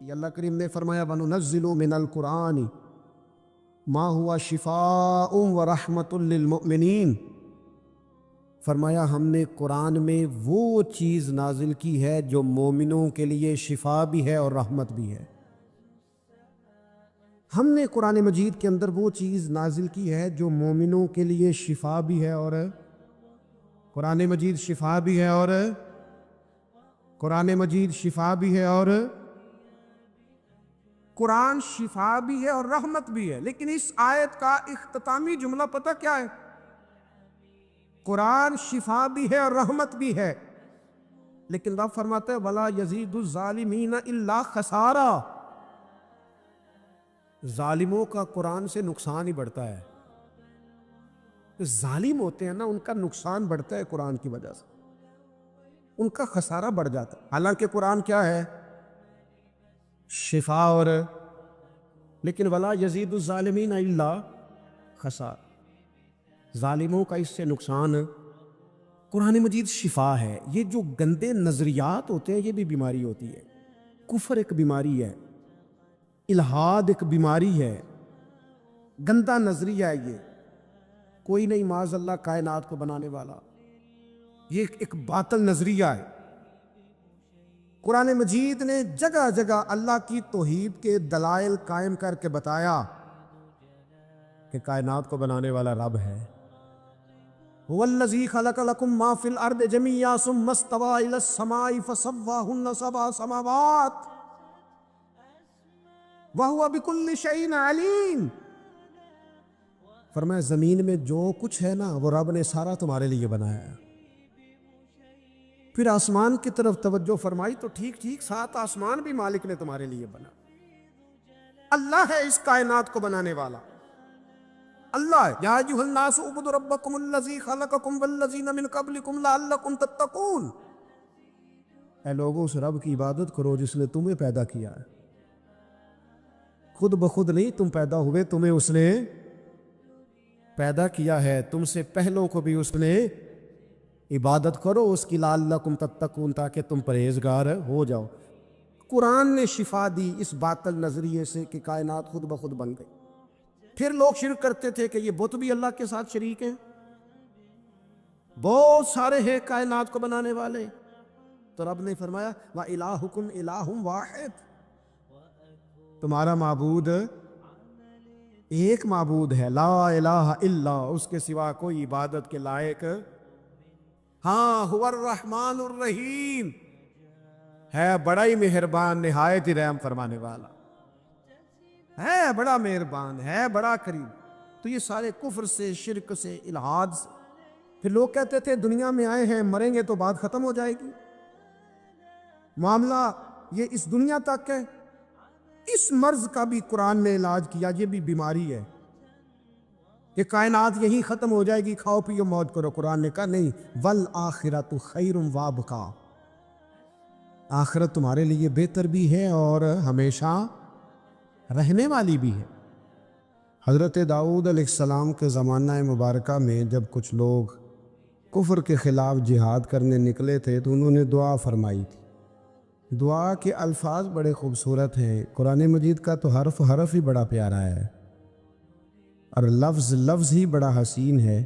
اللہ کریم نے فرمایا وَنُنَزِّلُ مِنَ الْقُرْآنِ مَا هُوَ شِفَاءٌ وَرَحْمَةٌ لِّلْمُؤْمِنِينَ، فرمایا ہم نے قرآن میں وہ چیز نازل کی ہے جو مومنوں کے لیے شفا بھی ہے اور رحمت بھی ہے۔ ہم نے قرآن مجید کے اندر وہ چیز نازل کی ہے جو مومنوں کے لیے شفا بھی ہے، اور قرآن مجید شفا بھی ہے، اور قرآن مجید شفا بھی ہے، اور قرآن شفا بھی ہے اور رحمت بھی ہے۔ لیکن اس آیت کا اختتامی جملہ پتہ کیا ہے؟ قرآن شفا بھی ہے اور رحمت بھی ہے، لیکن رب فرماتا ہے وَلَا يَزِيدُ الظَّالِمِينَ إِلَّا خَسَارًا، ظالموں کا قرآن سے نقصان ہی بڑھتا ہے۔ ظالم ہوتے ہیں نا، ان کا نقصان بڑھتا ہے قرآن کی وجہ سے، ان کا خسارہ بڑھ جاتا ہے۔ حالانکہ قرآن کیا ہے؟ شفا، اور لیکن وَلَا يَزِيدُ الظَّالِمِينَ إِلَّا خَسَارًا، ظالموں کا اس سے نقصان۔ قرآن مجید شفا ہے۔ یہ جو گندے نظریات ہوتے ہیں یہ بھی بیماری ہوتی ہے۔ کفر ایک بیماری ہے، الحاد ایک بیماری ہے، گندا نظریہ ہے یہ۔ کوئی نہیں معاذ اللہ کائنات کو بنانے والا، یہ ایک باطل نظریہ ہے۔ قرآن مجید نے جگہ جگہ اللہ کی توحید کے دلائل قائم کر کے بتایا کہ کائنات کو بنانے والا رب ہے۔ هو الذی خلق لکم ما فی الارض جميعا ثم استوى الى السماء فسواهن سبع سماوات وهو بكل شیء علیم، فرمایا زمین میں جو کچھ ہے نا وہ رب نے سارا تمہارے لیے بنایا ہے۔ پھر آسمان کی طرف توجہ فرمائی تو ٹھیک ٹھیک 7 آسمان بھی مالک نے تمہارے لیے بنا۔ اللہ ہے اس کائنات کو بنانے والا، اللہ ہے۔ یا ایھا الناس اعبدوا ربکم الذی خلقکم والذین من قبلکم لعلکم تتقون، اے لوگوں اس رب کی عبادت کرو جس نے تمہیں پیدا کیا ہے۔ خود بخود نہیں تم پیدا ہوئے، تمہیں اس نے پیدا کیا ہے، تم سے پہلوں کو بھی اس نے۔ عبادت کرو اس کی لعلکم تتقون، تاکہ تم پرہیزگار ہو جاؤ۔ قرآن نے شفا دی اس باطل نظریے سے کہ کائنات خود بخود بن گئی۔ پھر لوگ شرک کرتے تھے کہ یہ بت بھی اللہ کے ساتھ شریک ہیں، بہت سارے ہیں کائنات کو بنانے والے۔ تو رب نے فرمایا وَإِلَٰهُكُمْ إِلَٰهٌ وَاحِدٌ، تمہارا معبود ایک معبود ہے، لا الہ الا، اس کے سوا کوئی عبادت کے لائق۔ ہاں هو الرحمن الرحیم، ہے بڑا ہی مہربان، نہایت ہی رحم فرمانے والا ہے، بڑا مہربان ہے، بڑا کریم۔ تو یہ سارے کفر سے، شرک سے، الحاد سے۔ پھر لوگ کہتے تھے دنیا میں آئے ہیں، مریں گے تو بات ختم ہو جائے گی، معاملہ یہ اس دنیا تک ہے۔ اس مرض کا بھی قرآن نے علاج کیا، یہ بھی بیماری ہے کہ کائنات یہی ختم ہو جائے گی، کھاؤ پیو موج کرو۔ قرآن نے کہا نہیں، وَالْآخِرَةُ خَيْرٌ وَأَبْقَىٰ، آخرت تمہارے لیے بہتر بھی ہے اور ہمیشہ رہنے والی بھی ہے۔ حضرت داؤد علیہ السلام کے زمانہ مبارکہ میں جب کچھ لوگ کفر کے خلاف جہاد کرنے نکلے تھے تو انہوں نے دعا فرمائی تھی۔ دعا کے الفاظ بڑے خوبصورت ہیں، قرآن مجید کا تو حرف حرف ہی بڑا پیارا ہے اور لفظ لفظ ہی بڑا حسین ہے۔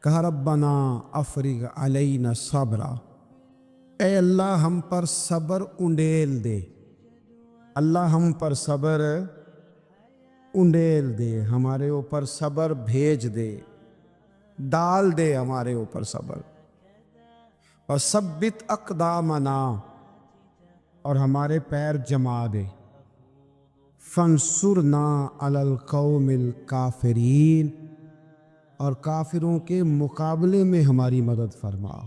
کہا ربنا افرغ علینا صبرا، اے اللہ ہم پر صبر انڈیل دے، اللہ ہم پر صبر انڈیل دے، ہمارے اوپر صبر بھیج دے، ڈال دے ہمارے اوپر صبر، اور ثبت اقدامنا، اور ہمارے پیر جما دے، فانصرنا علی القوم الکافرین، اور کافروں کے مقابلے میں ہماری مدد فرما،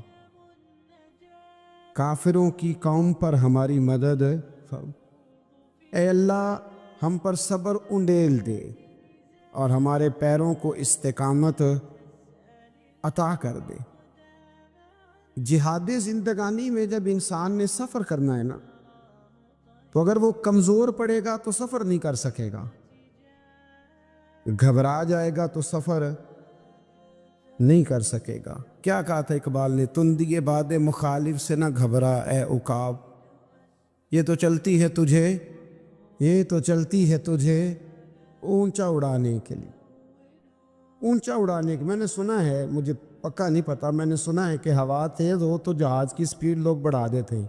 کافروں کی قوم پر ہماری مدد فرما۔ اے اللہ ہم پر صبر انڈیل دے اور ہمارے پیروں کو استقامت عطا کر دے۔ جہاد زندگانی میں جب انسان نے سفر کرنا ہے نا، تو اگر وہ کمزور پڑے گا تو سفر نہیں کر سکے گا، گھبرا جائے گا تو سفر نہیں کر سکے گا۔ کیا کہا تھا اقبال نے؟ تندی باد مخالف سے نہ گھبرا اے عقاب، یہ تو چلتی ہے تجھے، یہ تو چلتی ہے تجھے اونچا اڑانے کے لیے، اونچا اڑانے کے۔ میں نے سنا ہے، مجھے پکا نہیں پتا، میں نے سنا ہے کہ ہوا تیز ہو تو جہاز کی سپیڈ لوگ بڑھا دیتے ہیں۔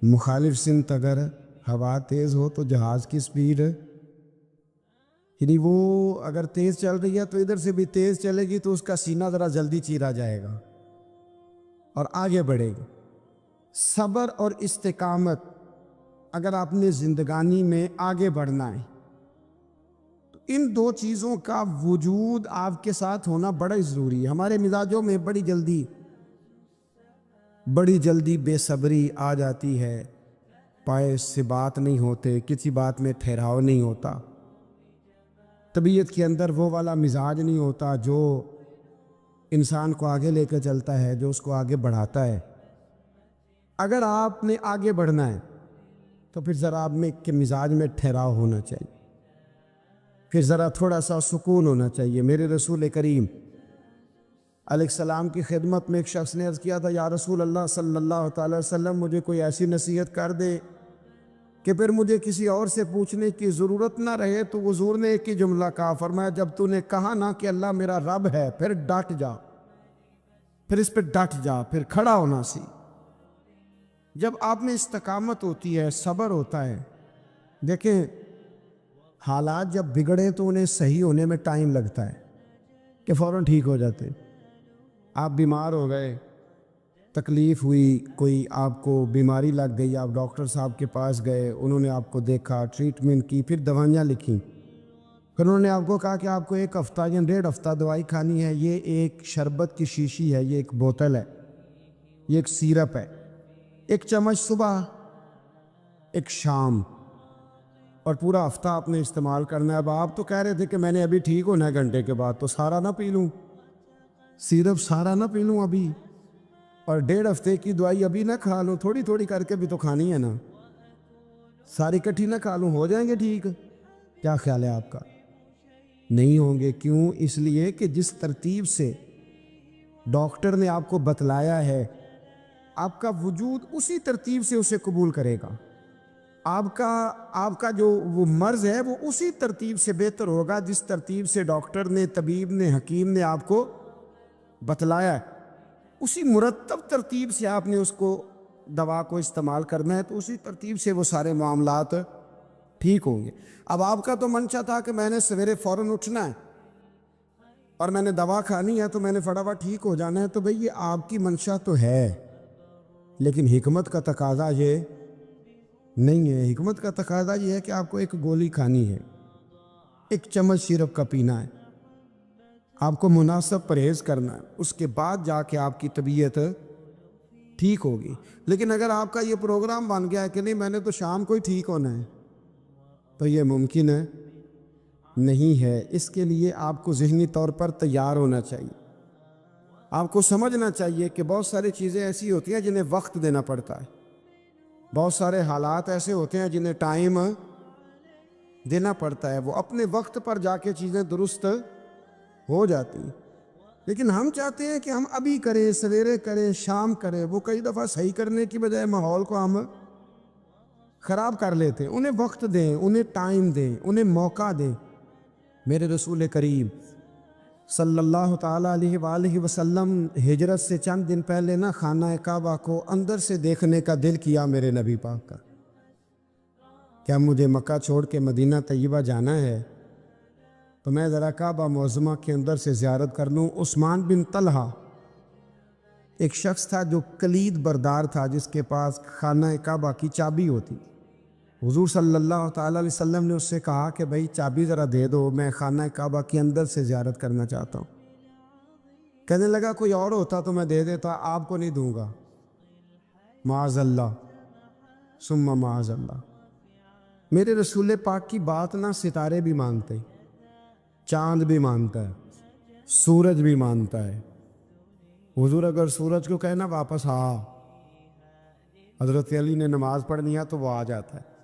مخالف سمت اگر ہوا تیز ہو تو جہاز کی سپیڈ، یعنی وہ اگر تیز چل رہی ہے تو ادھر سے بھی تیز چلے گی تو اس کا سینہ ذرا جلدی چیرا جائے گا اور آگے بڑھے گی۔ صبر اور استقامت، اگر آپ نے زندگانی میں آگے بڑھنا ہے تو ان دو چیزوں کا وجود آپ کے ساتھ ہونا بڑا ضروری ہے۔ ہمارے مزاجوں میں بڑی جلدی بے صبری آ جاتی ہے، پائے سے بات نہیں ہوتے، کسی بات میں ٹھہراؤ نہیں ہوتا، طبیعت کے اندر وہ والا مزاج نہیں ہوتا جو انسان کو آگے لے کے چلتا ہے، جو اس کو آگے بڑھاتا ہے۔ اگر آپ نے آگے بڑھنا ہے تو پھر ذرا آپ میں کے مزاج میں ٹھہراؤ ہونا چاہیے، پھر ذرا تھوڑا سا سکون ہونا چاہیے۔ میرے رسول کریم علیہ السلام کی خدمت میں ایک شخص نے عرض کیا تھا، یا رسول اللہ صلی اللہ تعالی وسلم، مجھے کوئی ایسی نصیحت کر دے کہ پھر مجھے کسی اور سے پوچھنے کی ضرورت نہ رہے۔ تو حضور نے ایک ہی جملہ کہا، فرمایا جب تو نے کہا نا کہ اللہ میرا رب ہے، پھر ڈٹ جا، پھر اس پہ ڈٹ جا، پھر کھڑا ہونا سی۔ جب آپ میں استقامت ہوتی ہے، صبر ہوتا ہے، دیکھیں حالات جب بگڑے تو انہیں صحیح ہونے میں ٹائم لگتا ہے کہ فوراً ٹھیک ہو جاتے۔ آپ بیمار ہو گئے، تکلیف ہوئی، کوئی آپ کو بیماری لگ گئی، آپ ڈاکٹر صاحب کے پاس گئے، انہوں نے آپ کو دیکھا، ٹریٹمنٹ کی، پھر دوائیاں لکھیں، پھر انہوں نے آپ کو کہا کہ آپ کو 1 ہفتہ یا 1.5 ہفتہ دوائی کھانی ہے، یہ ایک شربت کی شیشی ہے، یہ ایک بوتل ہے، یہ ایک سیرپ ہے، 1 چمچ صبح 1 شام، اور پورا ہفتہ آپ نے استعمال کرنا ہے۔ اب آپ تو کہہ رہے تھے کہ میں نے ابھی ٹھیک ہونا ہے گھنٹے کے بعد، تو سارا نہ پی لوں، سیرپ سارا نہ پی لوں ابھی، اور 1.5 ہفتے کی دوائی ابھی نہ کھا لوں، تھوڑی تھوڑی کر کے بھی تو کھانی ہے نا، ساری کٹھی نہ کھا لوں، ہو جائیں گے ٹھیک؟ کیا خیال ہے آپ کا؟ نہیں ہوں گے۔ کیوں؟ اس لیے کہ جس ترتیب سے ڈاکٹر نے آپ کو بتلایا ہے، آپ کا وجود اسی ترتیب سے اسے قبول کرے گا۔ آپ کا جو وہ مرض ہے وہ اسی ترتیب سے بہتر ہوگا جس ترتیب سے ڈاکٹر نے، طبیب نے، حکیم نے آپ کو بتلایا ہے، اسی مرتب ترتیب سے آپ نے اس کو دوا کو استعمال کرنا ہے، تو اسی ترتیب سے وہ سارے معاملات ٹھیک ہوں گے۔ اب آپ کا تو منشا تھا کہ میں نے سویرے فوراً اٹھنا ہے اور میں نے دوا کھانی ہے تو میں نے فٹافٹ ٹھیک ہو جانا ہے، تو بھئی یہ آپ کی منشا تو ہے، لیکن حکمت کا تقاضا یہ نہیں ہے۔ حکمت کا تقاضا یہ ہے کہ آپ کو 1 گولی کھانی ہے، 1 چمچ سیرپ کا پینا ہے، آپ کو مناسب پرہیز کرنا ہے، اس کے بعد جا کے آپ کی طبیعت ٹھیک ہوگی۔ لیکن اگر آپ کا یہ پروگرام بن گیا ہے کہ نہیں میں نے تو شام کو ہی ٹھیک ہونا ہے، تو یہ ممکن ہے نہیں ہے۔ اس کے لیے آپ کو ذہنی طور پر تیار ہونا چاہیے، آپ کو سمجھنا چاہیے کہ بہت ساری چیزیں ایسی ہوتی ہیں جنہیں وقت دینا پڑتا ہے، بہت سارے حالات ایسے ہوتے ہیں جنہیں ٹائم دینا پڑتا ہے، وہ اپنے وقت پر جا کے چیزیں درست ہو جاتی ہیں۔ لیکن ہم چاہتے ہیں کہ ہم ابھی کریں، سویرے کریں، شام کریں، وہ کئی دفعہ صحیح کرنے کی بجائے ماحول کو ہم خراب کر لیتے ہیں۔ انہیں وقت دیں، انہیں ٹائم دیں، انہیں موقع دیں۔ میرے رسول کریم صلی اللہ تعالیٰ علیہ وآلہ وسلم ہجرت سے چند دن پہلے نا خانہ کعبہ کو اندر سے دیکھنے کا دل کیا میرے نبی پاک کا، کیا مجھے مکہ چھوڑ کے مدینہ طیبہ جانا ہے تو میں ذرا کعبہ معظمہ کے اندر سے زیارت کر لوں۔ عثمان بن طلحہ ایک شخص تھا جو کلید بردار تھا، جس کے پاس خانہ کعبہ کی چابی ہوتی۔ حضور صلی اللہ تعالیٰ علیہ وسلم نے اس سے کہا کہ بھائی چابی ذرا دے دو، میں خانہ کعبہ کے اندر سے زیارت کرنا چاہتا ہوں۔ کہنے لگا کوئی اور ہوتا تو میں دے دیتا، آپ کو نہیں دوں گا۔ معاذ اللہ ثم معاذ اللہ۔ میرے رسول پاک کی بات نہ ستارے بھی مانتے، چاند بھی مانتا ہے، سورج بھی مانتا ہے۔ حضور اگر سورج کو کہنا واپس آ، حضرت علی نے نماز پڑھنی ہے تو وہ آ جاتا ہے،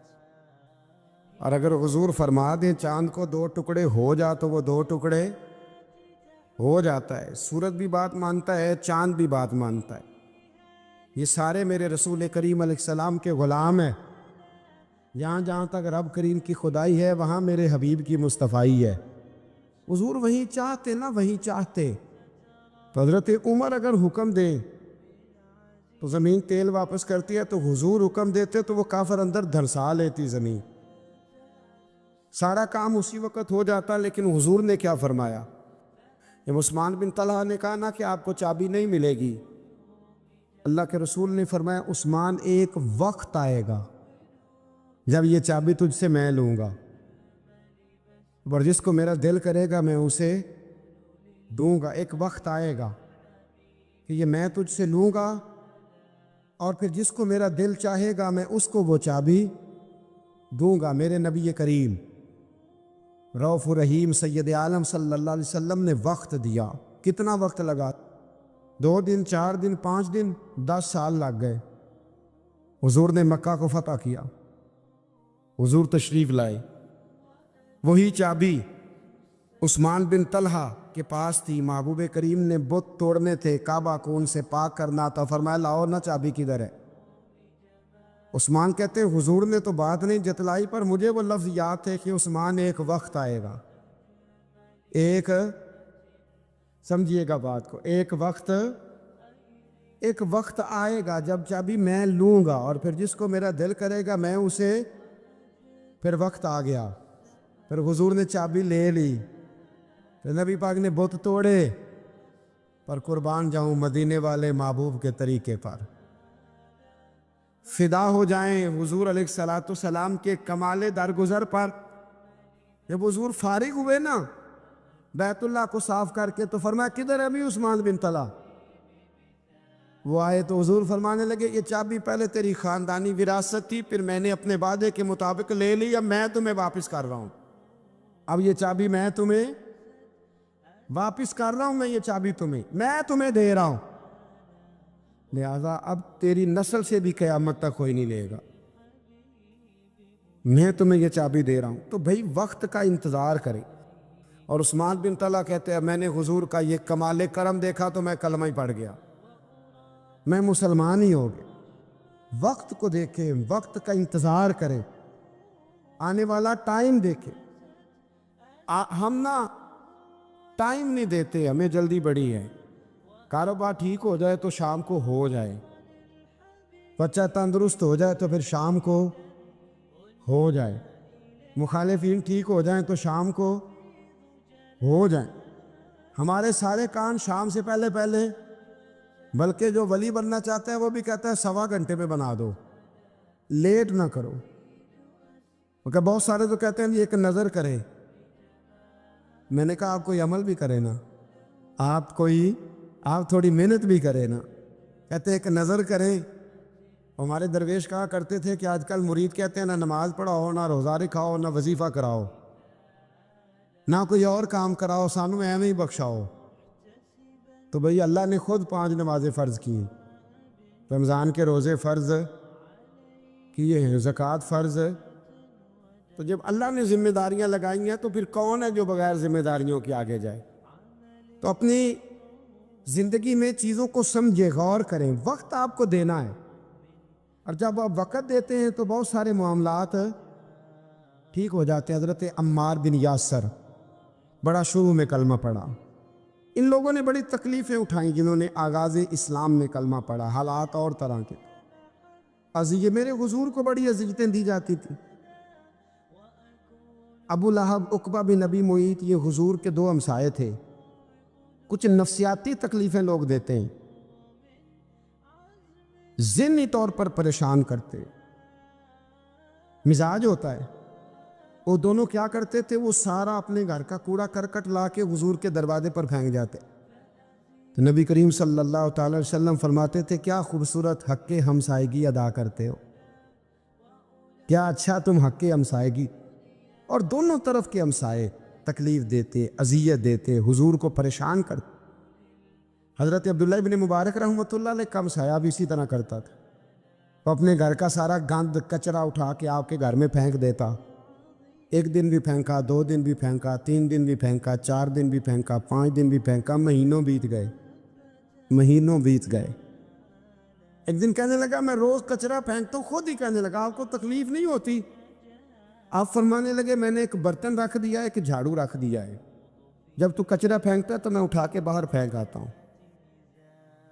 اور اگر حضور فرما دیں چاند کو 2 ٹکڑے ہو جا تو وہ 2 ٹکڑے ہو جاتا ہے۔ سورج بھی بات مانتا ہے، چاند بھی بات مانتا ہے۔ یہ سارے میرے رسول کریم علیہ السلام کے غلام ہیں. جہاں جہاں تک رب کریم کی خدائی ہے وہاں میرے حبیب کی مصطفائی ہے. حضور وہیں چاہتے نا وہیں چاہتے. تو حضرت عمر اگر حکم دیں تو زمین تیل واپس کرتی ہے، تو حضور حکم دیتے تو وہ کافر اندر دھنسا لیتی زمین. سارا کام اسی وقت ہو جاتا. لیکن حضور نے کیا فرمایا؟ جب عثمان بن طلحہ نے کہا نا کہ آپ کو چابی نہیں ملے گی، اللہ کے رسول نے فرمایا عثمان ایک وقت آئے گا جب یہ چابی تجھ سے میں لوں گا، اور جس کو میرا دل کرے گا میں اسے دوں گا. ایک وقت آئے گا کہ یہ میں تجھ سے لوں گا، اور پھر جس کو میرا دل چاہے گا میں اس کو وہ چابی دوں گا. میرے نبی کریم رؤوف الرحیم سید عالم صلی اللہ علیہ وسلم نے وقت دیا. کتنا وقت لگا؟ 2 دن 4 دن 5 دن 10 سال لگ گئے. حضور نے مکہ کو فتح کیا، حضور تشریف لائے. وہی چابی عثمان بن طلحہ کے پاس تھی. محبوب کریم نے بت توڑنے تھے، کعبہ کو ان سے پاک کرنا تھا. فرمایا لاؤ نا چابی کدھر ہے؟ عثمان کہتے ہیں حضور نے تو بات نہیں جتلائی، پر مجھے وہ لفظ یاد ہے کہ عثمان ایک وقت آئے گا. ایک سمجھیے گا بات کو، ایک وقت آئے گا جب چابی میں لوں گا، اور پھر جس کو میرا دل کرے گا میں اسے. پھر وقت آ گیا، پھر حضور نے چابی لے لی، پھر نبی پاک نے بت توڑے. پر قربان جاؤں مدینے والے محبوب کے طریقے پر، فدا ہو جائیں حضور علیہ الصلوۃ والسلام کے کمال درگزر پر. جب حضور فارغ ہوئے نا بیت اللہ کو صاف کر کے، تو فرمایا کدھر ہے ابھی عثمان بن طلحہ؟ وہ آئے تو حضور فرمانے لگے یہ چابی پہلے تیری خاندانی وراثت تھی، پھر میں نے اپنے وعدے کے مطابق لے لی، اب میں تمہیں واپس کر رہا ہوں. اب یہ چابی میں تمہیں واپس کر رہا ہوں، میں یہ چابی میں تمہیں دے رہا ہوں. لہذا اب تیری نسل سے بھی قیامت تک کوئی نہیں لے گا، میں تمہیں یہ چابی دے رہا ہوں. تو بھئی وقت کا انتظار کریں. اور عثمان بن طلحہ کہتے ہیں میں نے حضور کا یہ کمال کرم دیکھا تو میں کلمہ ہی پڑھ گیا، میں مسلمان ہی ہو گیا. وقت کو دیکھیں، وقت کا انتظار کریں، آنے والا ٹائم دیکھیں. ہم نا ٹائم نہیں دیتے، ہمیں جلدی بڑی ہے. کاروبار ٹھیک ہو جائے تو شام کو ہو جائے، بچہ تندرست ہو جائے تو پھر شام کو ہو جائے، مخالفین ٹھیک ہو جائیں تو شام کو ہو جائیں. ہمارے سارے کام شام سے پہلے، بلکہ جو ولی بننا چاہتا ہے وہ بھی کہتا ہے 1.25 گھنٹے میں بنا دو، لیٹ نہ کرو. کیونکہ بہت سارے تو کہتے ہیں یہ ایک نظر کرے. میں نے کہا آپ کوئی عمل بھی کرے نا، آپ تھوڑی محنت بھی کرے نا. کہتے ہیں ایک نظر کریں. ہمارے درویش کہا کرتے تھے کہ آج کل مرید کہتے ہیں نہ نماز پڑھاؤ، نہ روزہ رکھاؤ، نہ وظیفہ کراؤ، نہ کوئی اور کام کراؤ، سانو ایویں ہی بخشاؤ. تو بھئی اللہ نے خود 5 نمازیں فرض کی، رمضان کے روزے فرض کیے ہیں، زکوٰۃ فرض. تو جب اللہ نے ذمہ داریاں لگائی ہیں تو پھر کون ہے جو بغیر ذمہ داریوں کے آگے جائے؟ تو اپنی زندگی میں چیزوں کو سمجھے، غور کریں. وقت آپ کو دینا ہے، اور جب آپ وقت دیتے ہیں تو بہت سارے معاملات ٹھیک ہو جاتے ہیں. حضرت عمار بن یاسر بڑا شروع میں کلمہ پڑھا. ان لوگوں نے بڑی تکلیفیں اٹھائیں جنہوں نے آغاز اسلام میں کلمہ پڑھا. حالات اور طرح کے اذیت، میرے حضور کو بڑی اذیتیں دی جاتی تھی. ابو لہب، عقبہ بن نبی معیط، یہ حضور کے 2 ہمسائے تھے. کچھ نفسیاتی تکلیفیں لوگ دیتے ہیں، ذہنی طور پر پریشان کرتے، مزاج ہوتا ہے. وہ دونوں کیا کرتے تھے؟ وہ سارا اپنے گھر کا کوڑا کرکٹ لا کے حضور کے دروازے پر پھینک جاتے. تو نبی کریم صلی اللہ تعالی وسلم فرماتے تھے کیا خوبصورت حق ہمسائیگی ادا کرتے ہو، کیا اچھا تم حق ہمسائیگی. اور دونوں طرف کے ہمسائے تکلیف دیتے، اذیت دیتے، حضور کو پریشان کرتے. حضرت عبداللہ ابن مبارک رحمۃ اللہ علیہ کا ہمسایہ بھی اسی طرح کرتا تھا. وہ اپنے گھر کا سارا گند کچرا اٹھا کے آپ کے گھر میں پھینک دیتا. 1 دن بھی پھینکا، 2 دن بھی پھینکا، 3 دن بھی پھینکا، 4 دن بھی پھینکا، 5 دن بھی پھینکا. مہینوں بیت گئے. ایک دن کہنے لگا میں روز کچرا پھینکتا ہوں. خود ہی کہنے لگا آپ کو تکلیف نہیں ہوتی؟ آپ فرمانے لگے میں نے ایک برتن رکھ دیا ہے، ایک جھاڑو رکھ دیا ہے، جب تو کچرا پھینکتا ہے تو میں اٹھا کے باہر پھینک آتا ہوں.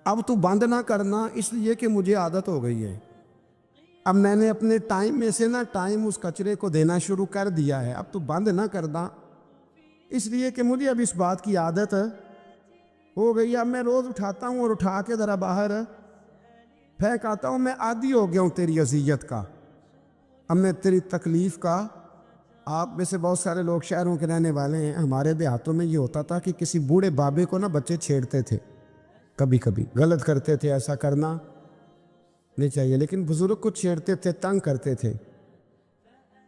اب تو بند نہ کرنا، اس لیے کہ مجھے عادت ہو گئی ہے. اب میں نے اپنے ٹائم میں سے نا ٹائم اس کچرے کو دینا شروع کر دیا ہے، اب تو بند نہ کرنا، اس لیے کہ مجھے اب اس بات کی عادت ہو گئی. اب میں روز اٹھاتا ہوں اور اٹھا کے ذرا باہر پھینک آتا ہوں. میں عادی ہو گیا ہوں تیری اذیت کا، اب میں تیری تکلیف کا. آپ میں سے بہت سارے لوگ شہروں کے رہنے والے ہیں، ہمارے دیہاتوں میں یہ ہوتا تھا کہ کسی بوڑھے بابے کو نا بچے چھیڑتے تھے، کبھی کبھی غلط کرتے تھے، ایسا کرنا نہیں چاہیے، لیکن بزرگ کو چھیڑتے تھے، تنگ کرتے تھے.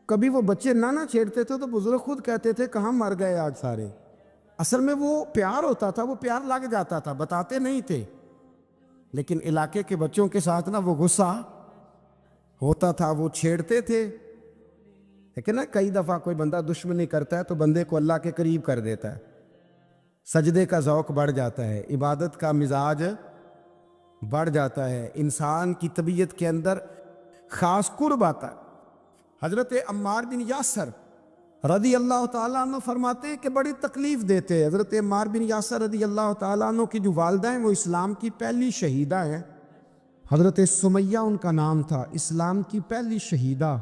کبھی وہ بچے نہ چھیڑتے تھے تو بزرگ خود کہتے تھے کہاں مر گئے آج سارے. اصل میں وہ پیار ہوتا تھا، وہ پیار لگ جاتا تھا، بتاتے نہیں تھے، لیکن علاقے کے بچوں کے ساتھ نا وہ غصہ ہوتا تھا، وہ چھیڑتے تھے. لیکن نا کئی دفعہ کوئی بندہ دشمنی کرتا ہے تو بندے کو اللہ کے قریب کر دیتا ہے، سجدے کا ذوق بڑھ جاتا ہے، عبادت کا مزاج بڑھ جاتا ہے، انسان کی طبیعت کے اندر خاص قرب آتا ہے. حضرت عمار بن یاسر رضی اللہ تعالیٰ عنہ فرماتے ہیں کہ بڑی تکلیف دیتے ہیں. حضرت عمار بن یاسر رضی اللہ تعالیٰ عنہ کی جو والدہ ہیں وہ اسلام کی پہلی شہیدہ ہیں. حضرت سمیہ ان کا نام تھا، اسلام کی پہلی شہیدہ.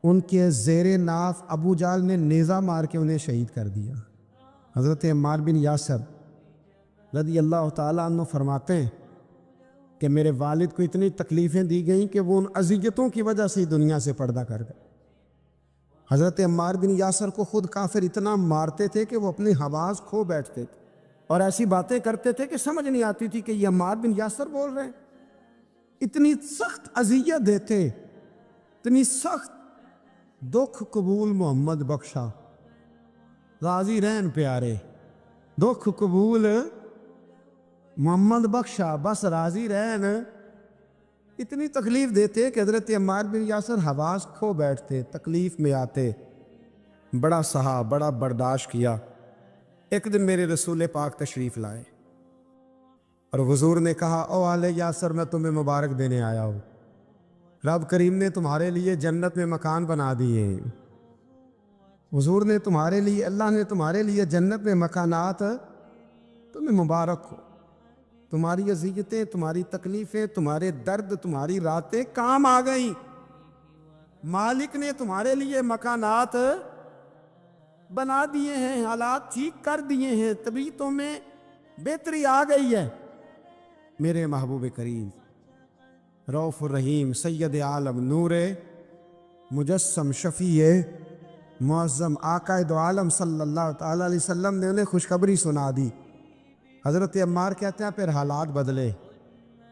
ان کے زیر ناف ابو جہل نے نیزہ مار کے انہیں شہید کر دیا. حضرت عمار بن یاسر رضی اللہ تعالیٰ عنہ فرماتے ہیں کہ میرے والد کو اتنی تکلیفیں دی گئیں کہ وہ ان اذیتوں کی وجہ سے دنیا سے پردہ کر گئے. حضرت عمار بن یاسر کو خود کافر اتنا مارتے تھے کہ وہ اپنی حواس کھو بیٹھتے تھے اور ایسی باتیں کرتے تھے کہ سمجھ نہیں آتی تھی کہ یہ عمار بن یاسر بول رہے ہیں. اتنی سخت اذیت دیتے، اتنی سخت. دکھ قبول محمد بخشا، راضی رہن پیارے. دکھ قبول محمد بخشا، بس راضی رہن. اتنی تکلیف دیتے کہ حضرت عمار بن یاسر حواس کھو بیٹھتے، تکلیف میں آتے. بڑا سہا، بڑا برداشت کیا. ایک دن میرے رسول پاک تشریف لائے اور حضور نے کہا او آل یاسر میں تمہیں مبارک دینے آیا ہوں، رب کریم نے تمہارے لیے جنت میں مکان بنا دیے. حضور نے تمہارے لیے، اللہ نے تمہارے لیے جنت میں مکانات، تمہیں مبارک ہو. تمہاری اذیتیں، تمہاری تکلیفیں، تمہارے درد، تمہاری راتیں کام آ گئیں. مالک نے تمہارے لیے مکانات بنا دیے ہیں، حالات ٹھیک کر دیے ہیں، طبیعتوں میں بہتری آ گئی ہے. میرے محبوب کریم رؤوف الرحیم سید عالم نور مجسم شفیع معظم آقا دو عالم صلی اللہ تعالیٰ علیہ وسلم نے انہیں خوشخبری سنا دی. حضرت عمار کہتے ہیں پھر حالات بدلے.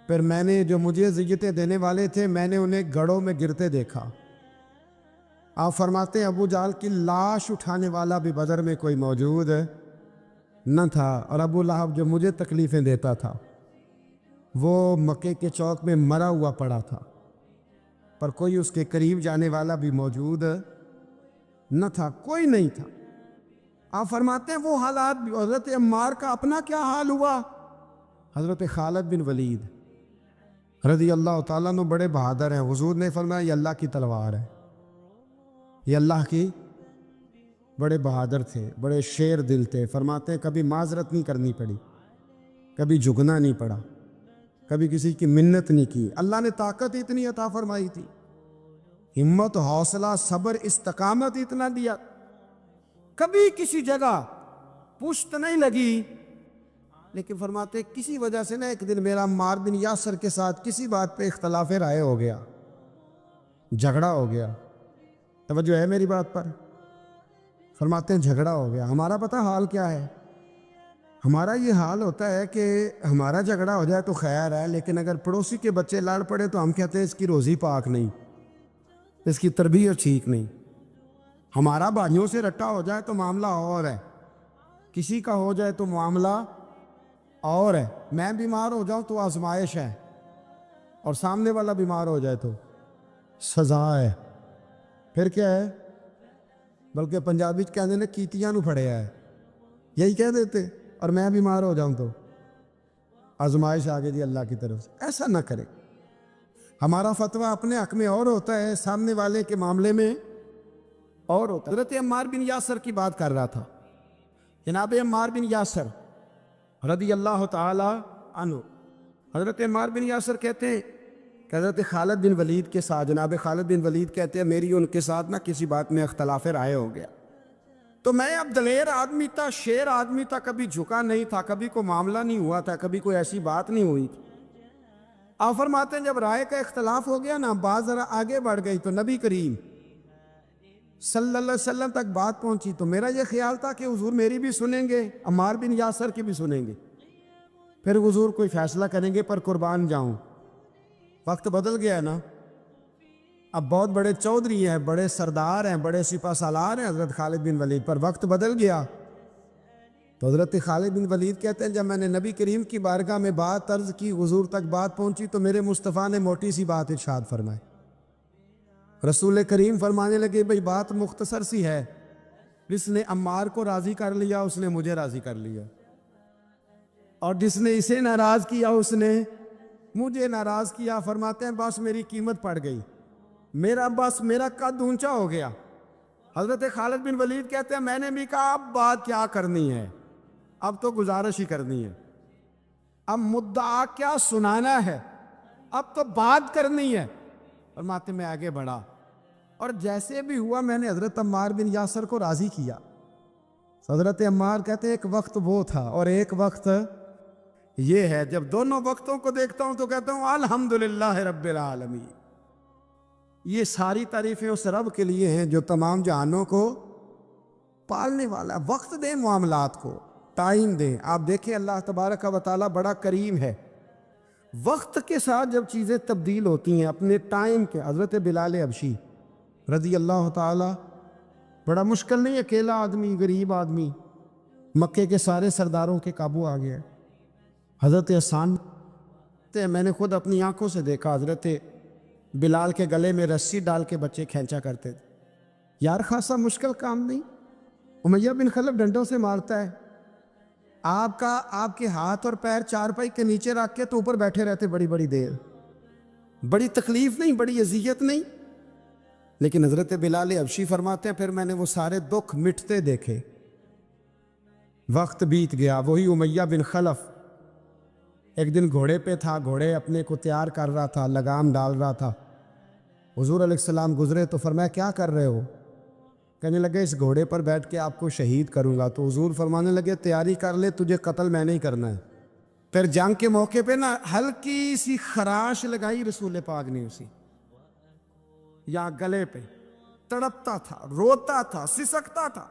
پھر میں نے جو مجھے اذیتیں دینے والے تھے میں نے انہیں گڑھوں میں گرتے دیکھا. آپ فرماتے ہیں ابو جہل کی لاش اٹھانے والا بھی بدر میں کوئی موجود نہ تھا، اور ابو لہب جو مجھے تکلیفیں دیتا تھا وہ مکے کے چوک میں مرا ہوا پڑا تھا، پر کوئی اس کے قریب جانے والا بھی موجود نہ تھا، کوئی نہیں تھا. آپ فرماتے ہیں وہ حالات بھی. حضرت عمار کا اپنا کیا حال ہوا؟ حضرت خالد بن ولید رضی اللہ تعالیٰ عنہ بڑے بہادر ہیں. حضور نے فرمایا یہ اللہ کی تلوار ہے، یہ اللہ کی. بڑے بہادر تھے، بڑے شیر دل تھے. فرماتے ہیں کبھی معذرت نہیں کرنی پڑی، کبھی جھکنا نہیں پڑا، کبھی کسی کی منت نہیں کی. اللہ نے طاقت اتنی عطا فرمائی تھی، ہمت، حوصلہ، صبر، استقامت اتنا دیا. کبھی کسی جگہ پشت نہیں لگی. لیکن فرماتے کسی وجہ سے نا ایک دن میرا عمار بن یاسر کے ساتھ کسی بات پہ اختلاف رائے ہو گیا، جھگڑا ہو گیا. توجہ ہے میری بات پر؟ فرماتے ہیں جھگڑا ہو گیا. ہمارا پتہ حال کیا ہے؟ ہمارا یہ حال ہوتا ہے کہ ہمارا جھگڑا ہو جائے تو خیر ہے، لیکن اگر پڑوسی کے بچے لڑ پڑے تو ہم کہتے ہیں اس کی روزی پاک نہیں، اس کی تربیت ٹھیک نہیں. ہمارا بھائیوں سے رٹا ہو جائے تو معاملہ اور ہے، کسی کا ہو جائے تو معاملہ اور ہے. میں بیمار ہو جاؤں تو آزمائش ہے، اور سامنے والا بیمار ہو جائے تو سزا ہے. پھر کیا ہے؟ بلکہ پنجابی کہتے ہیں کیتیاں نو پھڑیا ہے، یہی کہہ دیتے. اور میں بیمار ہو جاؤں تو آزمائش آ گئی جی اللہ کی طرف سے. ایسا نہ کریں. ہمارا فتویٰ اپنے حق میں اور ہوتا ہے، سامنے والے کے معاملے میں اور ہوتا ہے۔ حضرت عمار بن یاسر کی بات کر رہا تھا۔ جناب عمار بن یاسر رضی اللہ تعالی عنہ، حضرت عمار بن یاسر کہتے ہیں کہ حضرت خالد بن ولید کے ساتھ، جناب خالد بن ولید کہتے ہیں میری ان کے ساتھ نہ کسی بات میں اختلاف رائے ہو گیا، تو میں اب دلیر آدمی تھا، شیر آدمی تھا، کبھی جھکا نہیں تھا، کبھی کوئی معاملہ نہیں ہوا تھا، کبھی کوئی ایسی بات نہیں ہوئی تھی۔ آپ فرماتے ہیں جب رائے کا اختلاف ہو گیا نا، بات ذرا آگے بڑھ گئی تو نبی کریم صلی اللہ علیہ وسلم تک بات پہنچی، تو میرا یہ خیال تھا کہ حضور میری بھی سنیں گے، عمار بن یاسر کی بھی سنیں گے، پھر حضور کوئی فیصلہ کریں گے، پر قربان جاؤں وقت بدل گیا نا، اب بہت بڑے چودھری ہیں، بڑے سردار ہیں، بڑے سپہ سالار ہیں حضرت خالد بن ولید، پر وقت بدل گیا۔ تو حضرت خالد بن ولید کہتے ہیں جب میں نے نبی کریم کی بارگاہ میں بات عرض کی، حضور تک بات پہنچی، تو میرے مصطفیٰ نے موٹی سی بات ارشاد فرمائی۔ رسول کریم فرمانے لگے بھئی بات مختصر سی ہے، جس نے عمار کو راضی کر لیا اس نے مجھے راضی کر لیا، اور جس نے اسے ناراض کیا اس نے مجھے ناراض کیا۔ فرماتے ہیں بس میری قیمت پڑ گئی، میرا قد اونچا ہو گیا۔ حضرت خالد بن ولید کہتے ہیں میں نے بھی کہا اب بات کیا کرنی ہے، اب تو گزارش ہی کرنی ہے، اب مدعا کیا سنانا ہے، اب تو بات کرنی ہے۔ فرماتے میں آگے بڑھا، اور جیسے بھی ہوا میں نے حضرت عمار بن یاسر کو راضی کیا۔ حضرت عمار کہتے ہیں ایک وقت وہ تھا اور ایک وقت یہ ہے، جب دونوں وقتوں کو دیکھتا ہوں تو کہتا ہوں الحمدللہ رب العالمین، یہ ساری تعریفیں اس رب کے لیے ہیں جو تمام جہانوں کو پالنے والا۔ وقت دیں معاملات کو، ٹائم دیں۔ آپ دیکھیں اللہ تبارک و تعالیٰ بڑا کریم ہے، وقت کے ساتھ جب چیزیں تبدیل ہوتی ہیں اپنے ٹائم کے۔ حضرت بلال حبشی رضی اللہ تعالیٰ، بڑا مشکل نہیں، اکیلا آدمی، غریب آدمی، مکے کے سارے سرداروں کے قابو آ گیا۔ حضرت حسان میں نے خود اپنی آنکھوں سے دیکھا، حضرت بلال کے گلے میں رسی ڈال کے بچے کھینچا کرتے تھے۔ یار خاصا مشکل کام نہیں، امیہ بن خلف ڈنڈوں سے مارتا ہے، آپ کے ہاتھ اور پیر چارپائی کے نیچے رکھ کے تو اوپر بیٹھے رہتے بڑی بڑی دیر، بڑی تکلیف نہیں، بڑی اذیت نہیں۔ لیکن حضرت بلال حبشی فرماتے ہیں پھر میں نے وہ سارے دکھ مٹتے دیکھے، وقت بیت گیا۔ وہی امیہ بن خلف ایک دن گھوڑے پہ تھا، گھوڑے اپنے کو تیار کر رہا تھا، لگام ڈال رہا تھا، حضور علیہ السلام گزرے تو فرمایا کیا کر رہے ہو؟ کہنے لگے اس گھوڑے پر بیٹھ کے آپ کو شہید کروں گا۔ تو حضور فرمانے لگے تیاری کر لے، تجھے قتل میں نہیں کرنا ہے۔ پھر جنگ کے موقع پہ نا ہلکی سی خراش لگائی رسول پاک نے اسی یا گلے پہ، تڑپتا تھا، روتا تھا، سسکتا تھا۔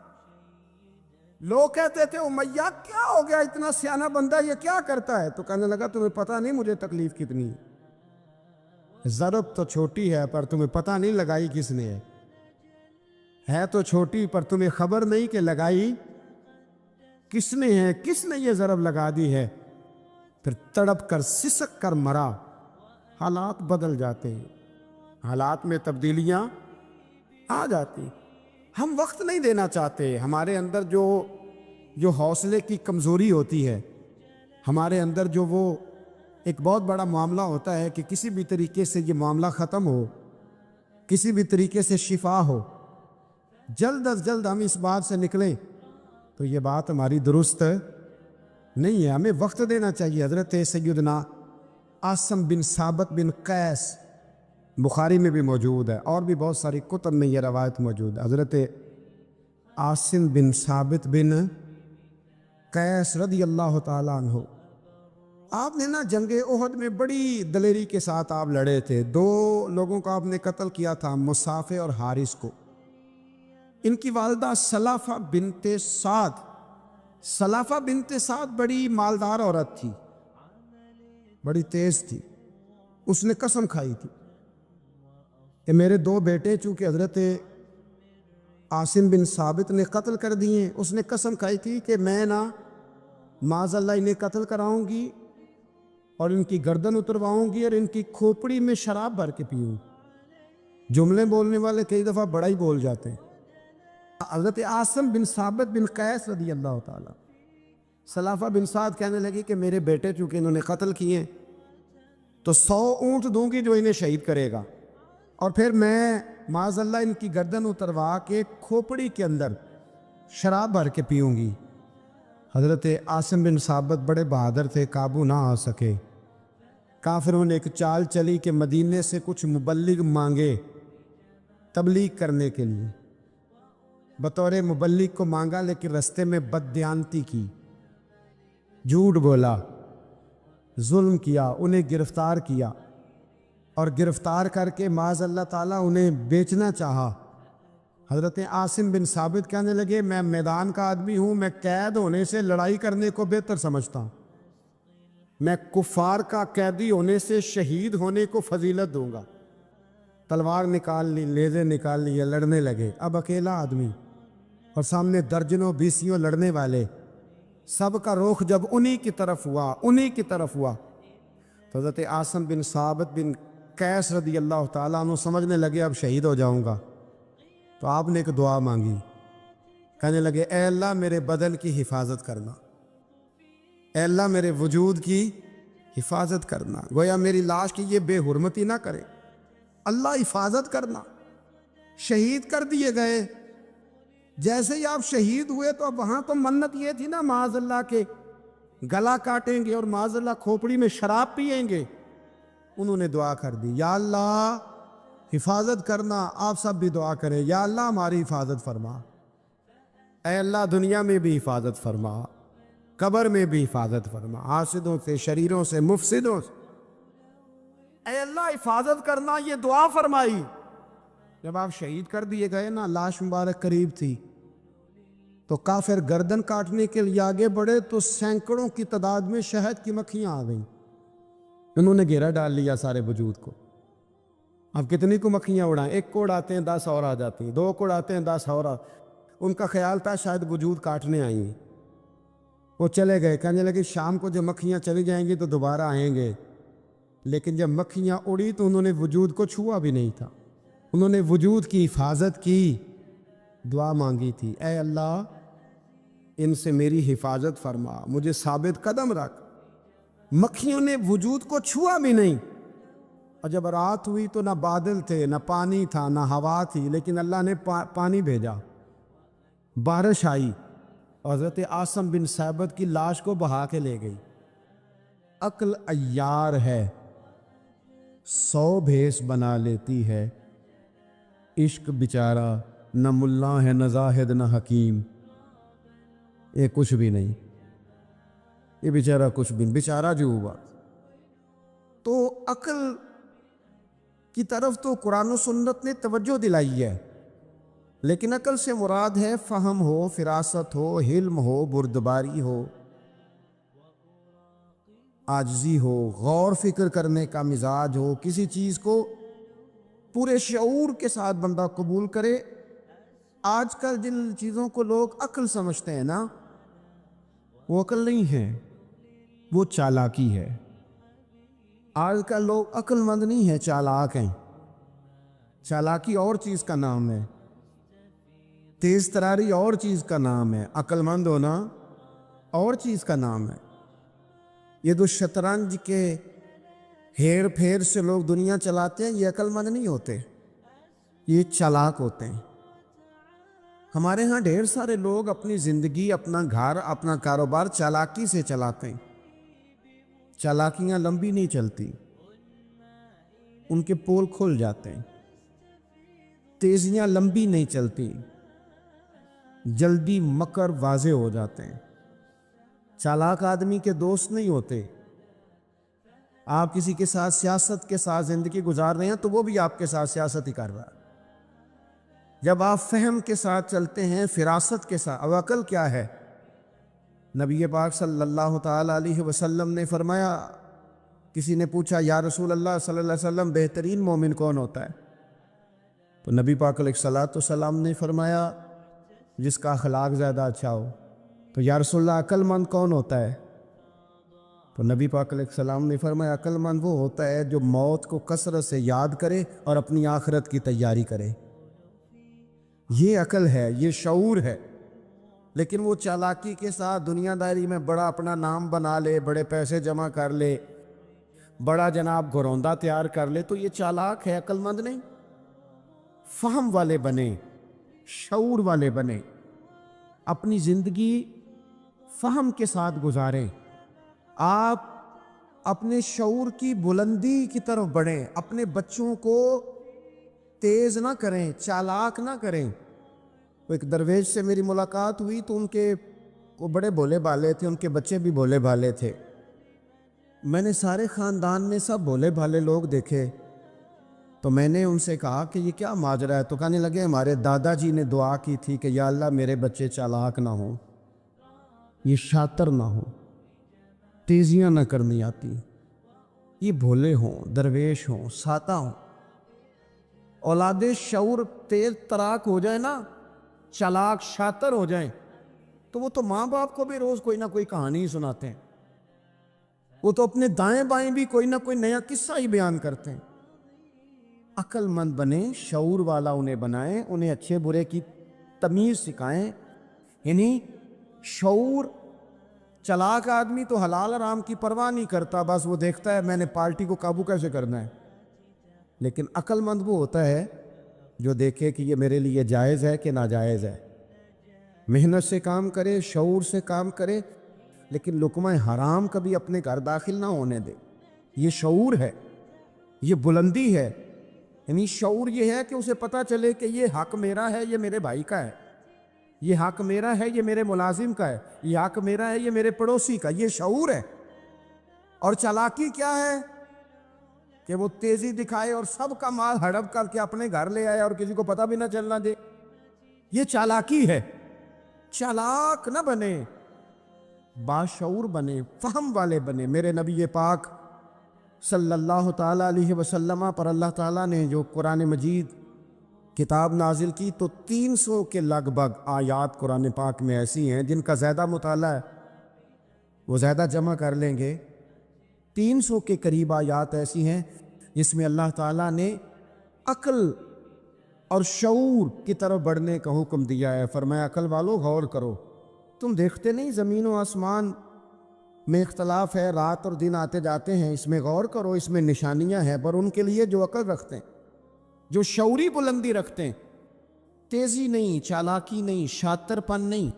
لوگ کہتے تھے امیہ کیا ہو گیا، اتنا سیانہ بندہ یہ کیا کرتا ہے؟ تو کہنے لگا تمہیں پتہ نہیں مجھے تکلیف کتنی ہے، ضرب تو چھوٹی ہے پر تمہیں پتہ نہیں لگائی کس نے ہے تو چھوٹی پر تمہیں خبر نہیں کہ لگائی کس نے ہے، کس نے یہ ضرب لگا دی ہے۔ پھر تڑپ کر سسک کر مرا۔ حالات بدل جاتے ہیں، حالات میں تبدیلیاں آ جاتی، ہم وقت نہیں دینا چاہتے۔ ہمارے اندر جو حوصلے کی کمزوری ہوتی ہے، ہمارے اندر جو وہ ایک بہت بڑا معاملہ ہوتا ہے کہ کسی بھی طریقے سے یہ معاملہ ختم ہو، کسی بھی طریقے سے شفا ہو، جلد از جلد ہم اس بات سے نکلیں، تو یہ بات ہماری درست نہیں ہے، ہمیں وقت دینا چاہیے۔ حضرت سیدنا عاصم بن ثابت بن قیس بخاری میں بھی موجود ہے، اور بھی بہت ساری کتب میں یہ روایت موجود ہے۔ حضرت عاصم بن ثابت بن قیس رضی اللہ تعالیٰ عنہ، آپ نے نا جنگ احد میں بڑی دلیری کے ساتھ آپ لڑے تھے۔ دو لوگوں کو آپ نے قتل کیا تھا، مصافے اور حارث کو۔ ان کی والدہ سلافہ بنت سعد، سلافہ بنت سعد بڑی مالدار عورت تھی، بڑی تیز تھی۔ اس نے قسم کھائی تھی کہ میرے دو بیٹے چونکہ حضرت عاصم بن ثابت نے قتل کر دیے، اس نے قسم کھائی تھی کہ میں نا معاذ اللہ انہیں قتل کراؤں گی اور ان کی گردن اترواؤں گی اور ان کی کھوپڑی میں شراب بھر کے پیوں۔ جملے بولنے والے کئی دفعہ بڑا ہی بول جاتے ہیں۔ حضرت عاصم بن ثابت بن قیس رضی اللہ تعالیٰ، سلافہ بن سعد کہنے لگی کہ میرے بیٹے چونکہ انہوں نے قتل کیے تو 100 اونٹ دوں گی جو انہیں شہید کرے گا، اور پھر میں معاذ اللہ ان کی گردن اتروا کے کھوپڑی کے اندر شراب بھر کے پیوں گی۔ حضرت عاصم بن ثابت بڑے بہادر تھے، قابو نہ آ سکے۔ کافروں نے ایک چال چلی کہ مدینے سے کچھ مبلغ مانگے تبلیغ کرنے کے لیے، بطور مبلغ کو مانگا، لیکن رستے میں بددیانتی کی، جھوٹ بولا، ظلم کیا، انہیں گرفتار کیا، اور گرفتار کر کے معاذ اللہ تعالیٰ انہیں بیچنا چاہا۔ حضرت عاصم بن ثابت کہنے لگے میں میدان کا آدمی ہوں، میں قید ہونے سے لڑائی کرنے کو بہتر سمجھتا ہوں، میں کفار کا قیدی ہونے سے شہید ہونے کو فضیلت دوں گا۔ تلوار نکال لی، لیزے نکال لیے، لڑنے لگے۔ اب اکیلا آدمی اور سامنے درجنوں بیسیوں لڑنے والے، سب کا رخ جب انہی کی طرف ہوا تو حضرت عاصم بن ثابت بن قیس رضی اللہ تعالیٰ عنہ سمجھنے لگے اب شہید ہو جاؤں گا۔ تو آپ نے ایک دعا مانگی، کہنے لگے اے اللہ میرے بدن کی حفاظت کرنا، اے اللہ میرے وجود کی حفاظت کرنا، گویا میری لاش کی یہ بے حرمتی نہ کرے، اللہ حفاظت کرنا۔ شہید کر دیے گئے۔ جیسے ہی آپ شہید ہوئے تو اب وہاں تو منت یہ تھی نا معاذ اللہ کے گلا کاٹیں گے اور معاذ اللہ کھوپڑی میں شراب پئیں گے۔ انہوں نے دعا کر دی یا اللہ حفاظت کرنا۔ آپ سب بھی دعا کریں یا اللہ ہماری حفاظت فرما، اے اللہ دنیا میں بھی حفاظت فرما، قبر میں بھی حفاظت فرما، حاسدوں سے، شریروں سے، مفسدوں سے، اے اللہ حفاظت کرنا۔ یہ دعا فرمائی۔ جب آپ شہید کر دیے گئے نا، لاش مبارک قریب تھی، تو کافر گردن کاٹنے کے لیے آگے بڑھے تو سینکڑوں کی تعداد میں شہد کی مکھیاں آ گئیں۔ انہوں نے گھیرا ڈال لیا سارے وجود کو۔ اب کتنی کو مکھیاں اڑائیں؟ ایک کو اڑاتے ہیں 10 اور آ جاتی ہیں، 2 کو اڑاتے ہیں 10 اور ان کا خیال تھا شاید وجود کاٹنے آئی ہیں۔ وہ چلے گئے، کہنے لگے شام کو جب مکھیاں چلی جائیں گی تو دوبارہ آئیں گے۔ لیکن جب مکھیاں اڑی تو انہوں نے وجود کو چھوا بھی نہیں تھا، انہوں نے وجود کی حفاظت کی، دعا مانگی تھی اے اللہ ان سے میری حفاظت فرما، مجھے ثابت قدم رکھ۔ مکھیوں نے وجود کو چھوا بھی نہیں۔ اور جب رات ہوئی تو نہ بادل تھے، نہ پانی تھا، نہ ہوا تھی، لیکن اللہ نے پانی بھیجا، بارش آئی، اور حضرت عاصم بن ثابت کی لاش کو بہا کے لے گئی۔ عقل عیار ہے، 100 بھیس بنا لیتی ہے، عشق بیچارہ نہ ملا ہے نہ زاہد نہ حکیم، یہ کچھ بھی نہیں، یہ بیچارہ کچھ بھی نہیں، بیچارہ جو ہوا۔ تو عقل کی طرف تو قرآن و سنت نے توجہ دلائی ہے، لیکن عقل سے مراد ہے فہم ہو، فراست ہو، حلم ہو، بردباری ہو، عاجزی ہو، غور فکر کرنے کا مزاج ہو، کسی چیز کو پورے شعور کے ساتھ بندہ قبول کرے۔ آج کل جن چیزوں کو لوگ عقل سمجھتے ہیں نا، وہ عقل نہیں ہے، وہ چالاکی ہے۔ آج کل لوگ عقل مند نہیں ہیں، چالاک ہیں۔ چالاکی اور چیز کا نام ہے، تیز تراری اور چیز کا نام ہے، عقل مند ہونا اور چیز کا نام ہے۔ یہ جو شطرنج کے ہیر پھیر سے لوگ دنیا چلاتے ہیں، یہ عقل مند نہیں ہوتے، یہ چالاک ہوتے ہیں۔ ہمارے ہاں ڈھیر سارے لوگ اپنی زندگی، اپنا گھر، اپنا کاروبار چالاکی سے چلاتے ہیں۔ چالاکیاں لمبی نہیں چلتی، ان کے پول کھل جاتے ہیں۔ تیزیاں لمبی نہیں چلتی، جلدی مکر واضح ہو جاتے ہیں۔ چالاک آدمی کے دوست نہیں ہوتے۔ آپ کسی کے ساتھ سیاست کے ساتھ زندگی گزار رہے ہیں تو وہ بھی آپ کے ساتھ سیاست ہی کر رہا ہے۔ جب آپ فہم کے ساتھ چلتے ہیں، فراست کے ساتھ، اب عقل کیا ہے؟ نبی پاک صلی اللہ تعالیٰ علیہ وسلم نے فرمایا، کسی نے پوچھا یا رسول اللہ صلی اللہ علیہ وسلم بہترین مومن کون ہوتا ہے؟ تو نبی پاک علیہ الصلوۃ والسلام نے فرمایا جس کا اخلاق زیادہ اچھا ہو۔ تو یا رسول اللہ عقل مند کون ہوتا ہے؟ تو نبی پاک علیہ السلام نے فرمایا عقل مند وہ ہوتا ہے جو موت کو کثرت سے یاد کرے اور اپنی آخرت کی تیاری کرے۔ یہ عقل ہے، یہ شعور ہے۔ لیکن وہ چالاکی کے ساتھ دنیا داری میں بڑا اپنا نام بنا لے، بڑے پیسے جمع کر لے، بڑا جناب گھروندہ تیار کر لے تو یہ چالاک ہے، عقل مند نہیں۔ فہم والے بنے، شعور والے بنے، اپنی زندگی فہم کے ساتھ گزاریں۔ آپ اپنے شعور کی بلندی کی طرف بڑھیں، اپنے بچوں کو تیز نہ کریں، چالاک نہ کریں۔ ایک درویش سے میری ملاقات ہوئی تو وہ بڑے بھولے بھالے تھے، ان کے بچے بھی بھولے بھالے تھے۔ میں نے سارے خاندان میں سب بھولے بھالے لوگ دیکھے، تو میں نے ان سے کہا کہ یہ کیا ماجرا ہے؟ تو کہنے لگے ہمارے دادا جی نے دعا کی تھی کہ یا اللہ میرے بچے چالاک نہ ہوں، یہ شاطر نہ ہوں، تیزیاں نہ کرنی آتی، یہ بھولے ہوں، درویش ہوں، سادہ ہوں۔ اولاد شعور تیز تراک ہو جائے نا، چالاک شاطر ہو جائیں، تو وہ تو ماں باپ کو بھی روز کوئی نہ کوئی کہانی سناتے ہیں، وہ تو اپنے دائیں بائیں بھی کوئی نہ کوئی نیا قصہ ہی بیان کرتے ہیں۔ عقل مند بنیں، شعور والا انہیں بنائیں، انہیں اچھے برے کی تمیز سکھائیں۔ یعنی شعور، چلاک آدمی تو حلال حرام کی پرواہ نہیں کرتا، بس وہ دیکھتا ہے میں نے پارٹی کو قابو کیسے کرنا ہے۔ لیکن عقل مند وہ ہوتا ہے جو دیکھے کہ یہ میرے لیے جائز ہے کہ ناجائز ہے، محنت سے کام کرے، شعور سے کام کرے، لیکن لقمہ حرام کبھی اپنے گھر داخل نہ ہونے دے۔ یہ شعور ہے، یہ بلندی ہے۔ یعنی شعور یہ ہے کہ اسے پتہ چلے کہ یہ حق میرا ہے، یہ میرے بھائی کا ہے، یہ حق میرا ہے، یہ میرے ملازم کا ہے، یہ حق میرا ہے، یہ میرے پڑوسی کا۔ یہ شعور ہے۔ اور چالاکی کیا ہے؟ کہ وہ تیزی دکھائے اور سب کا مال ہڑپ کر کے اپنے گھر لے آئے اور کسی کو پتہ بھی نہ چلنا دے۔ یہ چالاکی ہے۔ چالاک نہ بنے، باشعور بنے، فہم والے بنے۔ میرے نبی پاک صلی اللہ تعالیٰ علیہ وسلم پر اللہ تعالیٰ نے جو قرآن مجید کتاب نازل کی، تو 300 کے لگ بھگ آیات قرآن پاک میں ایسی ہیں جن کا زیادہ مطالعہ ہے، وہ زیادہ جمع کر لیں گے۔ 300 کے قریب آیات ایسی ہیں جس میں اللہ تعالیٰ نے عقل اور شعور کی طرف بڑھنے کا حکم دیا ہے۔ فرمایا عقل والو غور کرو، تم دیکھتے نہیں زمین و آسمان میں اختلاف ہے، رات اور دن آتے جاتے ہیں، اس میں غور کرو، اس میں نشانیاں ہیں، پر ان کے لیے جو عقل رکھتے ہیں، جو شعوری بلندی رکھتے ہیں، تیزی نہیں، چالاکی نہیں، شاطر پن نہیں۔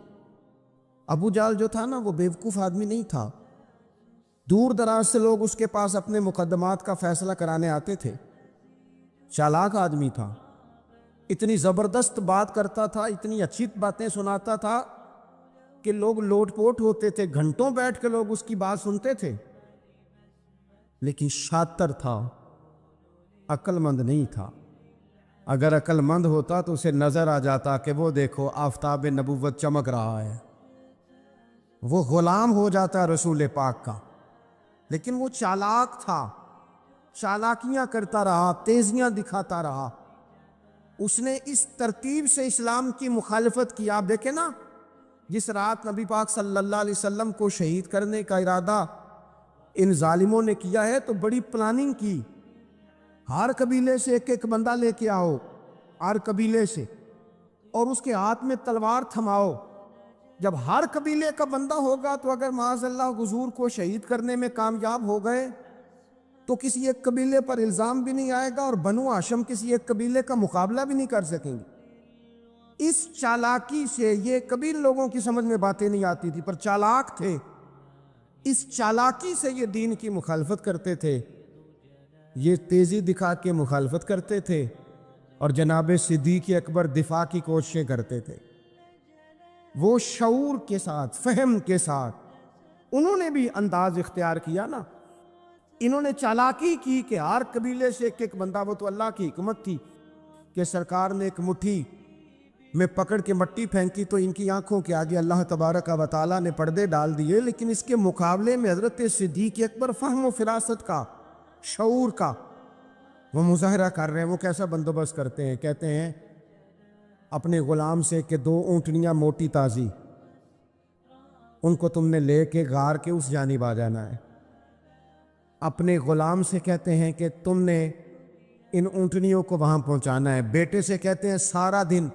ابو جال جو تھا نا، وہ بیوقوف آدمی نہیں تھا، دور دراز سے لوگ اس کے پاس اپنے مقدمات کا فیصلہ کرانے آتے تھے۔ چالاک آدمی تھا، اتنی زبردست بات کرتا تھا، اتنی اچھی باتیں سناتا تھا کہ لوگ لوٹ پوٹ ہوتے تھے، گھنٹوں بیٹھ کے لوگ اس کی بات سنتے تھے۔ لیکن شاطر تھا، عقل مند نہیں تھا۔ اگر عقل مند ہوتا تو اسے نظر آ جاتا کہ وہ دیکھو آفتاب نبوت چمک رہا ہے، وہ غلام ہو جاتا رسول پاک کا۔ لیکن وہ چالاک تھا، چالاکیاں کرتا رہا، تیزیاں دکھاتا رہا۔ اس نے اس ترتیب سے اسلام کی مخالفت کی۔ آپ دیکھیں نا، جس رات نبی پاک صلی اللہ علیہ وسلم کو شہید کرنے کا ارادہ ان ظالموں نے کیا ہے، تو بڑی پلاننگ کی۔ ہر قبیلے سے ایک ایک بندہ لے کے آؤ، ہر قبیلے سے، اور اس کے ہاتھ میں تلوار تھماؤ۔ جب ہر قبیلے کا بندہ ہوگا تو اگر معاذ اللہ حضور کو شہید کرنے میں کامیاب ہو گئے تو کسی ایک قبیلے پر الزام بھی نہیں آئے گا، اور بنو ہاشم کسی ایک قبیلے کا مقابلہ بھی نہیں کر سکیں گے۔ اس چالاکی سے، یہ کبھی لوگوں کی سمجھ میں باتیں نہیں آتی تھی، پر چالاک تھے، اس چالاکی سے یہ دین کی مخالفت کرتے تھے، یہ تیزی دکھا کے مخالفت کرتے تھے، اور جناب صدیق اکبر دفاع کی کوششیں کرتے تھے۔ وہ شعور کے ساتھ، فہم کے ساتھ انہوں نے بھی انداز اختیار کیا نا۔ انہوں نے چالاکی کی کہ ہر قبیلے سے ایک ایک بندہ، وہ تو اللہ کی حکمت تھی کہ سرکار نے ایک مٹھی میں پکڑ کے مٹی پھینکی تو ان کی آنکھوں کے آگے اللہ تبارک و تعالیٰ نے پردے ڈال دیے، لیکن اس کے مقابلے میں حضرت صدیق اکبر فہم و فراست کا، شعور کا وہ مظاہرہ کر رہے ہیں۔ وہ کیسا بندوبست کرتے ہیں؟ کہتے ہیں اپنے غلام سے کہ 2 اونٹنیاں موٹی تازی، ان کو تم نے لے کے غار کے اس جانب آ جانا ہے۔ اپنے غلام سے کہتے ہیں کہ تم نے ان اونٹنیوں کو وہاں پہنچانا ہے۔ بیٹے سے کہتے ہیں سارا دن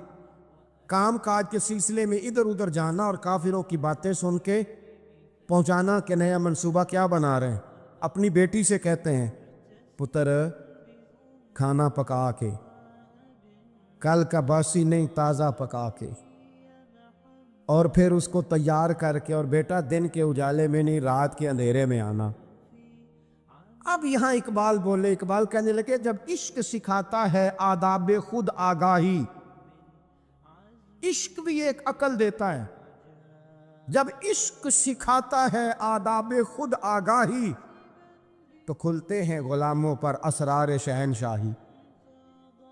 کام کاج کے سلسلے میں ادھر ادھر جانا اور کافروں کی باتیں سن کے پہنچانا کہ نیا منصوبہ کیا بنا رہے ہیں۔ اپنی بیٹی سے کہتے ہیں پتر کھانا پکا کے، کل کا باسی نہیں تازہ پکا کے، اور پھر اس کو تیار کر کے، اور بیٹا دن کے اجالے میں نہیں رات کے اندھیرے میں آنا۔ اب یہاں اقبال بولے، اقبال کہنے لگے جب عشق سکھاتا ہے آداب خود آگاہی، عشق بھی ایک عقل دیتا ہے، جب عشق سکھاتا ہے آداب خود آگاہی تو کھلتے ہیں غلاموں پر اسرار شہنشاہی،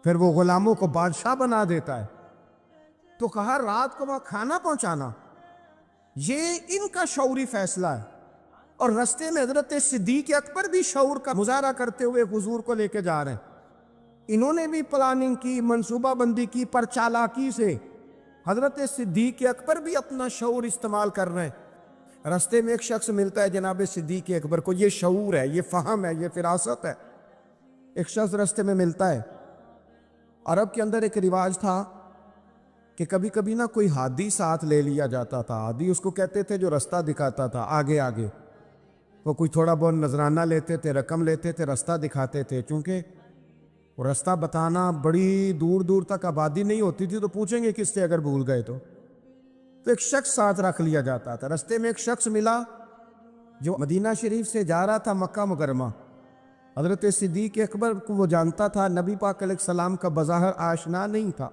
پھر وہ غلاموں کو بادشاہ بنا دیتا ہے۔ تو کہا رات کو وہاں کھانا پہنچانا یہ ان کا شعوری فیصلہ ہے، اور رستے میں حضرت صدیق اکبر بھی شعور کا مظاہرہ کرتے ہوئے حضور کو لے کے جا رہے ہیں، انہوں نے بھی پلاننگ کی، منصوبہ بندی کی، پر چالاکی سے حضرت صدیق اکبر بھی اپنا شعور استعمال کر رہے ہیں۔ رستے میں ایک شخص ملتا ہے جناب صدیق اکبر کو، یہ شعور ہے، یہ فہم ہے، یہ فراست ہے۔ ایک شخص رستے میں ملتا ہے۔ عرب کے اندر ایک رواج تھا کہ کبھی کبھی نہ کوئی ہادی ساتھ لے لیا جاتا تھا۔ ہادی اس کو کہتے تھے جو رستہ دکھاتا تھا آگے آگے، وہ کوئی تھوڑا بہت نذرانہ لیتے تھے، رقم لیتے تھے، رستہ دکھاتے تھے، چونکہ وہ رستہ بتانا بڑی دور دور تک آبادی نہیں ہوتی تھی تو پوچھیں گے کس سے اگر بھول گئے تو ایک شخص ساتھ رکھ لیا جاتا تھا۔ رستے میں ایک شخص ملا جو مدینہ شریف سے جا رہا تھا مکہ مکرمہ۔ حضرت صدیق اکبر کو وہ جانتا تھا، نبی پاک علیہ السلام کا بظاہر آشنا نہیں تھا۔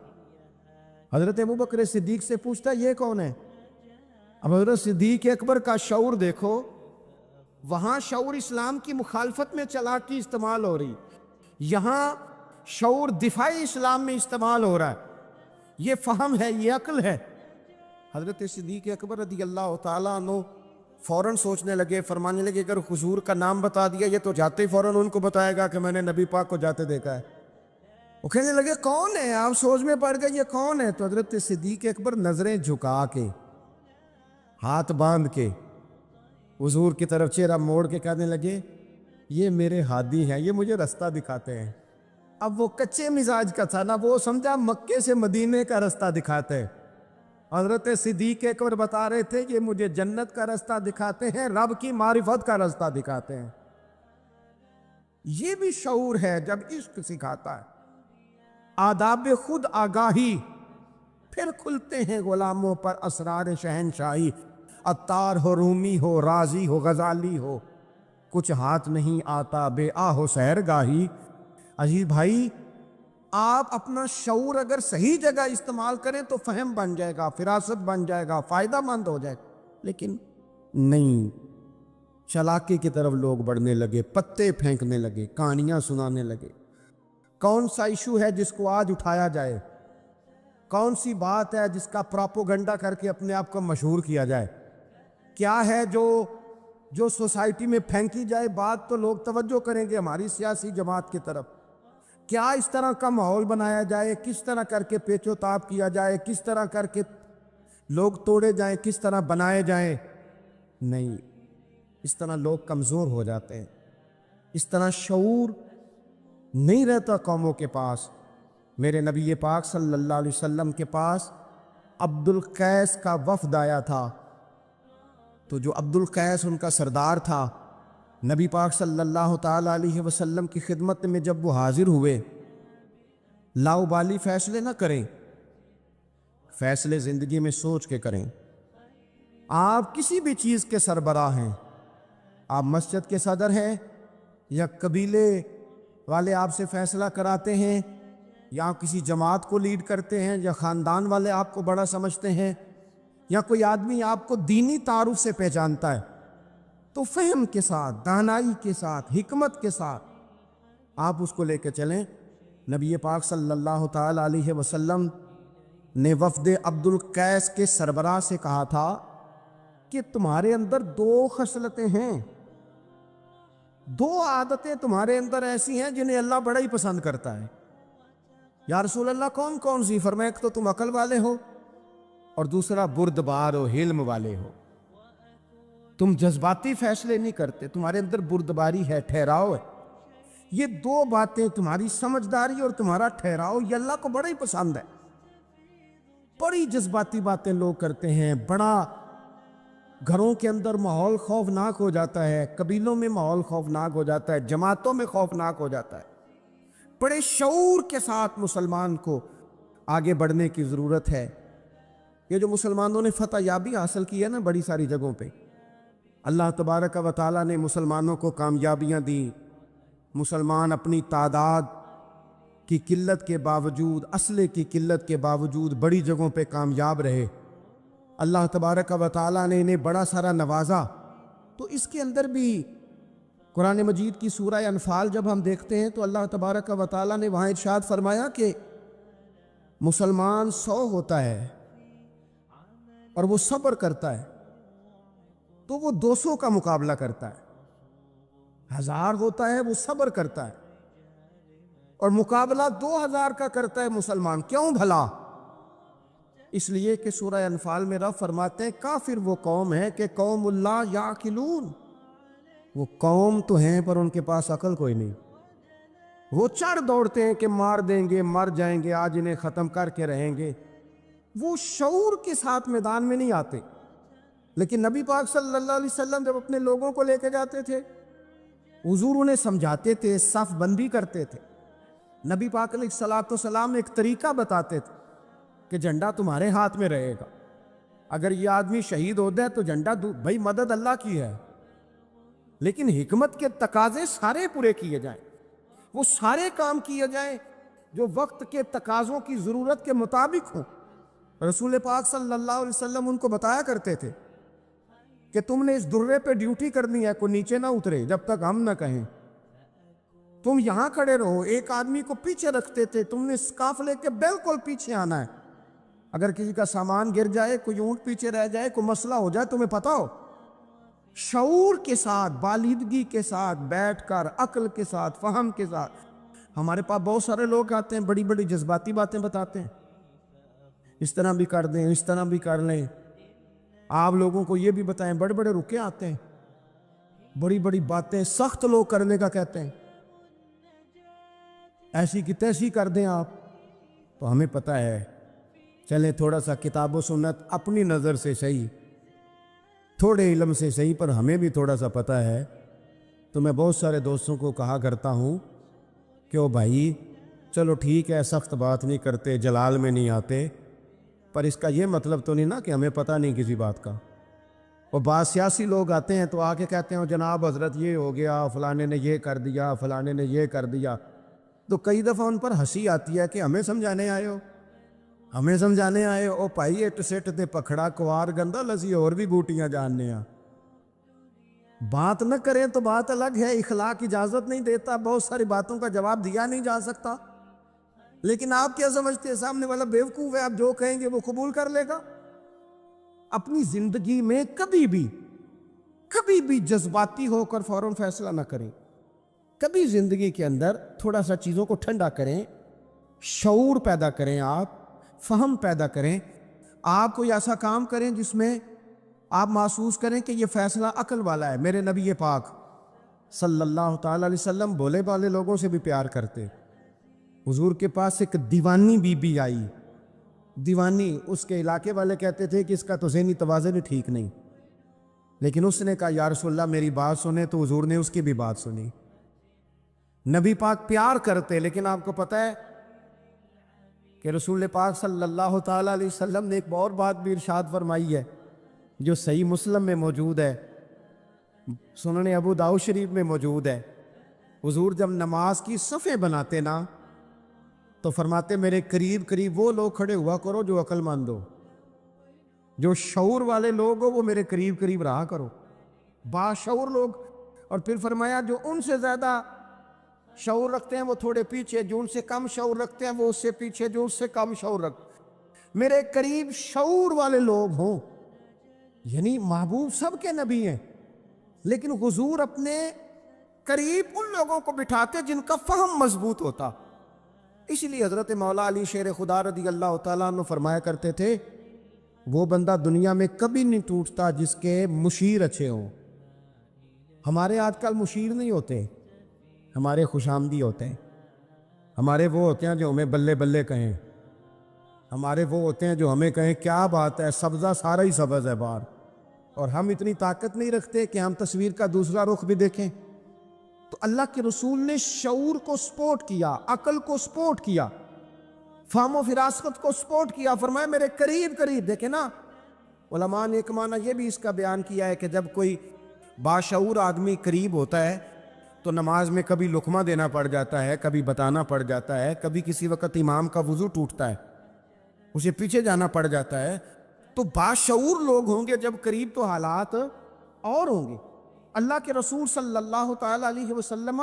حضرت ابوبکر صدیق سے پوچھتا یہ کون ہے؟ اب حضرت صدیق اکبر کا شعور دیکھو، وہاں شعور اسلام کی مخالفت میں چلاکی استعمال ہو رہی، یہاں شعور دفاعی اسلام میں استعمال ہو رہا ہے، یہ فہم ہے، یہ عقل ہے۔ حضرت صدیق اکبر رضی اللہ تعالیٰ عنہ فوراً سوچنے لگے، فرمانے لگے اگر حضور کا نام بتا دیا یہ تو جاتے ہی فوراً ان کو بتائے گا کہ میں نے نبی پاک کو جاتے دیکھا ہے۔ وہ کہنے لگے کون ہے؟ آپ سوچ میں پڑ گئے یہ کون ہے؟ تو حضرت صدیق اکبر نظریں جھکا کے، ہاتھ باندھ کے حضور کی طرف چہرہ موڑ کے کہنے لگے یہ میرے ہادی ہیں، یہ مجھے رستہ دکھاتے ہیں۔ اب وہ کچے مزاج کا تھا نا، وہ سمجھا مکے سے مدینے کا رستہ دکھاتے ہیں۔ حضرت صدیق اکبر بتا رہے تھے یہ مجھے جنت کا رستہ دکھاتے ہیں، رب کی معرفت کا رستہ دکھاتے ہیں۔ یہ بھی شعور ہے جب عشق سکھاتا ہے آداب خود آگاہی، پھر کھلتے ہیں غلاموں پر اسرار شہنشاہی۔ عطار ہو، رومی ہو، رازی ہو، غزالی ہو، کچھ ہاتھ نہیں آتا بے آہ سحر گاہی۔ عزیز بھائی، آپ اپنا شعور اگر صحیح جگہ استعمال کریں تو فہم بن جائے گا، فراست بن جائے گا، فائدہ مند ہو جائے گا، لیکن نہیں، چلاکی کی طرف لوگ بڑھنے لگے، پتے پھینکنے لگے، کہانیاں سنانے لگے۔ کون سا ایشو ہے جس کو آج اٹھایا جائے؟ کون سی بات ہے جس کا پراپوگنڈا کر کے اپنے آپ کو مشہور کیا جائے؟ کیا ہے جو سوسائٹی میں پھینکی جائے بات تو لوگ توجہ کریں گے ہماری سیاسی جماعت کی طرف؟ کیا اس طرح کا ماحول بنایا جائے؟ کس طرح کر کے پیچ و تاب کیا جائے؟ کس طرح کر کے لوگ توڑے جائیں؟ کس طرح بنائے جائیں؟ نہیں، اس طرح لوگ کمزور ہو جاتے ہیں، اس طرح شعور نہیں رہتا قوموں کے پاس۔ میرے نبی پاک صلی اللہ علیہ وسلم کے پاس عبد القیس کا وفد آیا تھا، تو جو عبد القیس ان کا سردار تھا، نبی پاک صلی اللہ تعالیٰ علیہ وسلم کی خدمت میں جب وہ حاضر ہوئے، لاؤبالی فیصلے نہ کریں، فیصلے زندگی میں سوچ کے کریں۔ آپ کسی بھی چیز کے سربراہ ہیں، آپ مسجد کے صدر ہیں یا قبیلے والے آپ سے فیصلہ کراتے ہیں، یا کسی جماعت کو لیڈ کرتے ہیں، یا خاندان والے آپ کو بڑا سمجھتے ہیں، یا کوئی آدمی آپ کو دینی تعارف سے پہچانتا ہے، تو فہم کے ساتھ، دانائی کے ساتھ، حکمت کے ساتھ آپ اس کو لے کے چلیں۔ نبی پاک صلی اللہ تعالیٰ علیہ وسلم نے وفد عبد القیس کے سربراہ سے کہا تھا کہ تمہارے اندر دو خصلتیں ہیں، دو عادتیں تمہارے اندر ایسی ہیں جنہیں اللہ بڑا ہی پسند کرتا ہے۔ یا رسول اللہ کون کون سی؟ فرمایا ایک تو تم عقل والے ہو، اور دوسرا بردبار و حلم والے ہو، تم جذباتی فیصلے نہیں کرتے، تمہارے اندر بردباری ہے، ٹھہراؤ ہے۔ یہ دو باتیں، تمہاری سمجھداری اور تمہارا ٹھہراؤ، یہ اللہ کو بڑا ہی پسند ہے۔ بڑی جذباتی باتیں لوگ کرتے ہیں، بڑا گھروں کے اندر ماحول خوفناک ہو جاتا ہے، قبیلوں میں ماحول خوفناک ہو جاتا ہے، جماعتوں میں خوفناک ہو جاتا ہے۔ بڑے شعور کے ساتھ مسلمان کو آگے بڑھنے کی ضرورت ہے۔ یہ جو مسلمانوں نے فتح یابی حاصل کی ہے نا بڑی ساری جگہوں پہ، اللہ تبارک و تعالیٰ نے مسلمانوں کو کامیابیاں دیں۔ مسلمان اپنی تعداد کی قلت کے باوجود، اسلحے کی قلت کے باوجود بڑی جگہوں پہ کامیاب رہے۔ اللہ تبارک و تعالیٰ نے انہیں بڑا سارا نوازا۔ تو اس کے اندر بھی قرآن مجید کی سورہ انفال جب ہم دیکھتے ہیں تو اللہ تبارک و تعالیٰ نے وہاں ارشاد فرمایا کہ مسلمان 100 ہوتا ہے اور وہ صبر کرتا ہے تو وہ 200 کا مقابلہ کرتا ہے۔ 1000 ہوتا ہے وہ صبر کرتا ہے اور مقابلہ 2000 کا کرتا ہے مسلمان۔ کیوں بھلا؟ اس لیے کہ سورہ انفال میں رب فرماتے ہیں کافر وہ قوم ہے کہ قوم اللہ یعقلون، وہ قوم تو ہیں پر ان کے پاس عقل کوئی نہیں۔ وہ چڑھ دوڑتے ہیں کہ مار دیں گے، مر جائیں گے، آج انہیں ختم کر کے رہیں گے۔ وہ شعور کے ساتھ میدان میں نہیں آتے۔ لیکن نبی پاک صلی اللہ علیہ وسلم جب اپنے لوگوں کو لے کے جاتے تھے، حضور انہیں سمجھاتے تھے، صف بندی کرتے تھے۔ نبی پاک علیہ الصلوۃ والسلام ایک طریقہ بتاتے تھے کہ جھنڈا تمہارے ہاتھ میں رہے گا، اگر یہ آدمی شہید ہو جائے تو جھنڈا بھائی مدد اللہ کی ہے، لیکن حکمت کے تقاضے سارے پورے کیے جائیں، وہ سارے کام کیے جائیں جو وقت کے تقاضوں کی ضرورت کے مطابق ہوں۔ رسول پاک صلی اللہ علیہ وسلم ان کو بتایا کرتے تھے کہ تم نے اس درے پہ ڈیوٹی کرنی ہے، کوئی نیچے نہ اترے جب تک ہم نہ کہیں، تم یہاں کھڑے رہو۔ ایک آدمی کو پیچھے رکھتے تھے، تم نے اسکارف لے کے بالکل پیچھے آنا ہے، اگر کسی کا سامان گر جائے، کوئی اونٹ پیچھے رہ جائے، کوئی مسئلہ ہو جائے، تمہیں پتا ہو۔ شعور کے ساتھ، بالیدگی کے ساتھ بیٹھ کر، عقل کے ساتھ، فہم کے ساتھ۔ ہمارے پاس بہت سارے لوگ آتے ہیں، بڑی بڑی جذباتی باتیں بتاتے ہیں، اس طرح بھی کر دیں، اس طرح بھی کر لیں۔ آپ لوگوں کو یہ بھی بتائیں، بڑے بڑے رکے آتے ہیں، بڑی بڑی باتیں سخت لوگ کرنے کا کہتے ہیں، ایسی کی تیسی کر دیں آپ۔ تو ہمیں پتہ ہے، چلیں تھوڑا سا کتاب و سنت اپنی نظر سے صحیح، تھوڑے علم سے صحیح، پر ہمیں بھی تھوڑا سا پتہ ہے۔ تو میں بہت سارے دوستوں کو کہا کرتا ہوں کہ او بھائی چلو ٹھیک ہے، سخت بات نہیں کرتے، جلال میں نہیں آتے، پر اس کا یہ مطلب تو نہیں نا کہ ہمیں پتہ نہیں کسی بات کا۔ اور بعض سیاسی لوگ آتے ہیں تو آ کے کہتے ہیں جناب حضرت یہ ہو گیا، فلانے نے یہ کر دیا، فلانے نے یہ کر دیا۔ تو کئی دفعہ ان پر ہنسی آتی ہے کہ ہمیں سمجھانے آئے ہو، ہمیں سمجھانے آئے ہو۔ پائی اٹ سٹ دے پکھڑا کوار گندا لسی اور بھی بوٹیاں جاننے ہیں۔ بات نہ کریں تو بات الگ ہے، اخلاق اجازت نہیں دیتا، بہت ساری باتوں کا جواب دیا نہیں جا سکتا، لیکن آپ کیا سمجھتے ہیں سامنے والا بیوقوف ہے، آپ جو کہیں گے وہ قبول کر لے گا؟ اپنی زندگی میں کبھی بھی جذباتی ہو کر فوراً فیصلہ نہ کریں۔ کبھی زندگی کے اندر تھوڑا سا چیزوں کو ٹھنڈا کریں، شعور پیدا کریں، آپ فہم پیدا کریں، آپ کوئی ایسا کام کریں جس میں آپ محسوس کریں کہ یہ فیصلہ عقل والا ہے۔ میرے نبی پاک صلی اللہ تعالی علیہ وسلم بولے بالے لوگوں سے بھی پیار کرتے۔ حضور کے پاس ایک دیوانی بی بی آئی، دیوانی، اس کے علاقے والے کہتے تھے کہ اس کا تو ذہنی توازن ٹھیک نہیں، لیکن اس نے کہا یا رسول اللہ میری بات سنیں، تو حضور نے اس کی بھی بات سنی۔ نبی پاک پیار کرتے، لیکن آپ کو پتہ ہے کہ رسول پاک صلی اللہ تعالیٰ علیہ وسلم نے ایک اور بات بھی ارشاد فرمائی ہے جو صحیح مسلم میں موجود ہے، سنن ابو داؤد شریف میں موجود ہے۔ حضور جب نماز کی صفیں بناتے نا تو فرماتے میرے قریب وہ لوگ کھڑے ہوا کرو جو عقل مند ہو، جو شعور والے لوگ ہو وہ میرے قریب رہا کرو، باشعور لوگ۔ اور پھر فرمایا جو ان سے زیادہ شعور رکھتے ہیں وہ تھوڑے پیچھے، جو ان سے کم شعور رکھتے ہیں وہ اس سے پیچھے، جو اس سے کم شعور رکھتے، میرے قریب شعور والے لوگ ہوں۔ یعنی محبوب سب کے نبی ہیں، لیکن حضور اپنے قریب ان لوگوں کو بٹھاتے جن کا فہم مضبوط ہوتا۔ اس لیے حضرت مولا علی شیر خدا رضی اللہ تعالیٰ عنہ فرمایا کرتے تھے وہ بندہ دنیا میں کبھی نہیں ٹوٹتا جس کے مشیر اچھے ہوں۔ ہمارے آج کل مشیر نہیں ہوتے، ہمارے خوش آمدی ہوتے ہیں، ہمارے وہ ہوتے ہیں جو ہمیں بلے بلے کہیں، ہمارے وہ ہوتے ہیں جو ہمیں کہیں کیا بات ہے، سبزہ سارا ہی سبز ہے باہر، اور ہم اتنی طاقت نہیں رکھتے کہ ہم تصویر کا دوسرا رخ بھی دیکھیں. تو اللہ کے رسول نے شعور کو سپورٹ کیا، عقل کو سپورٹ کیا، فہم و فراست کو سپورٹ کیا. فرمایا میرے قریب قریب. دیکھیں نا، علماء نے ایک معنی یہ بھی اس کا بیان کیا ہے کہ جب کوئی باشعور آدمی قریب ہوتا ہے تو نماز میں کبھی لقمہ دینا پڑ جاتا ہے، کبھی بتانا پڑ جاتا ہے، کبھی کسی وقت امام کا وضو ٹوٹتا ہے، اسے پیچھے جانا پڑ جاتا ہے. تو باشعور لوگ ہوں گے جب قریب تو حالات اور ہوں گے. اللہ کے رسول صلی اللہ تعالی علیہ وسلم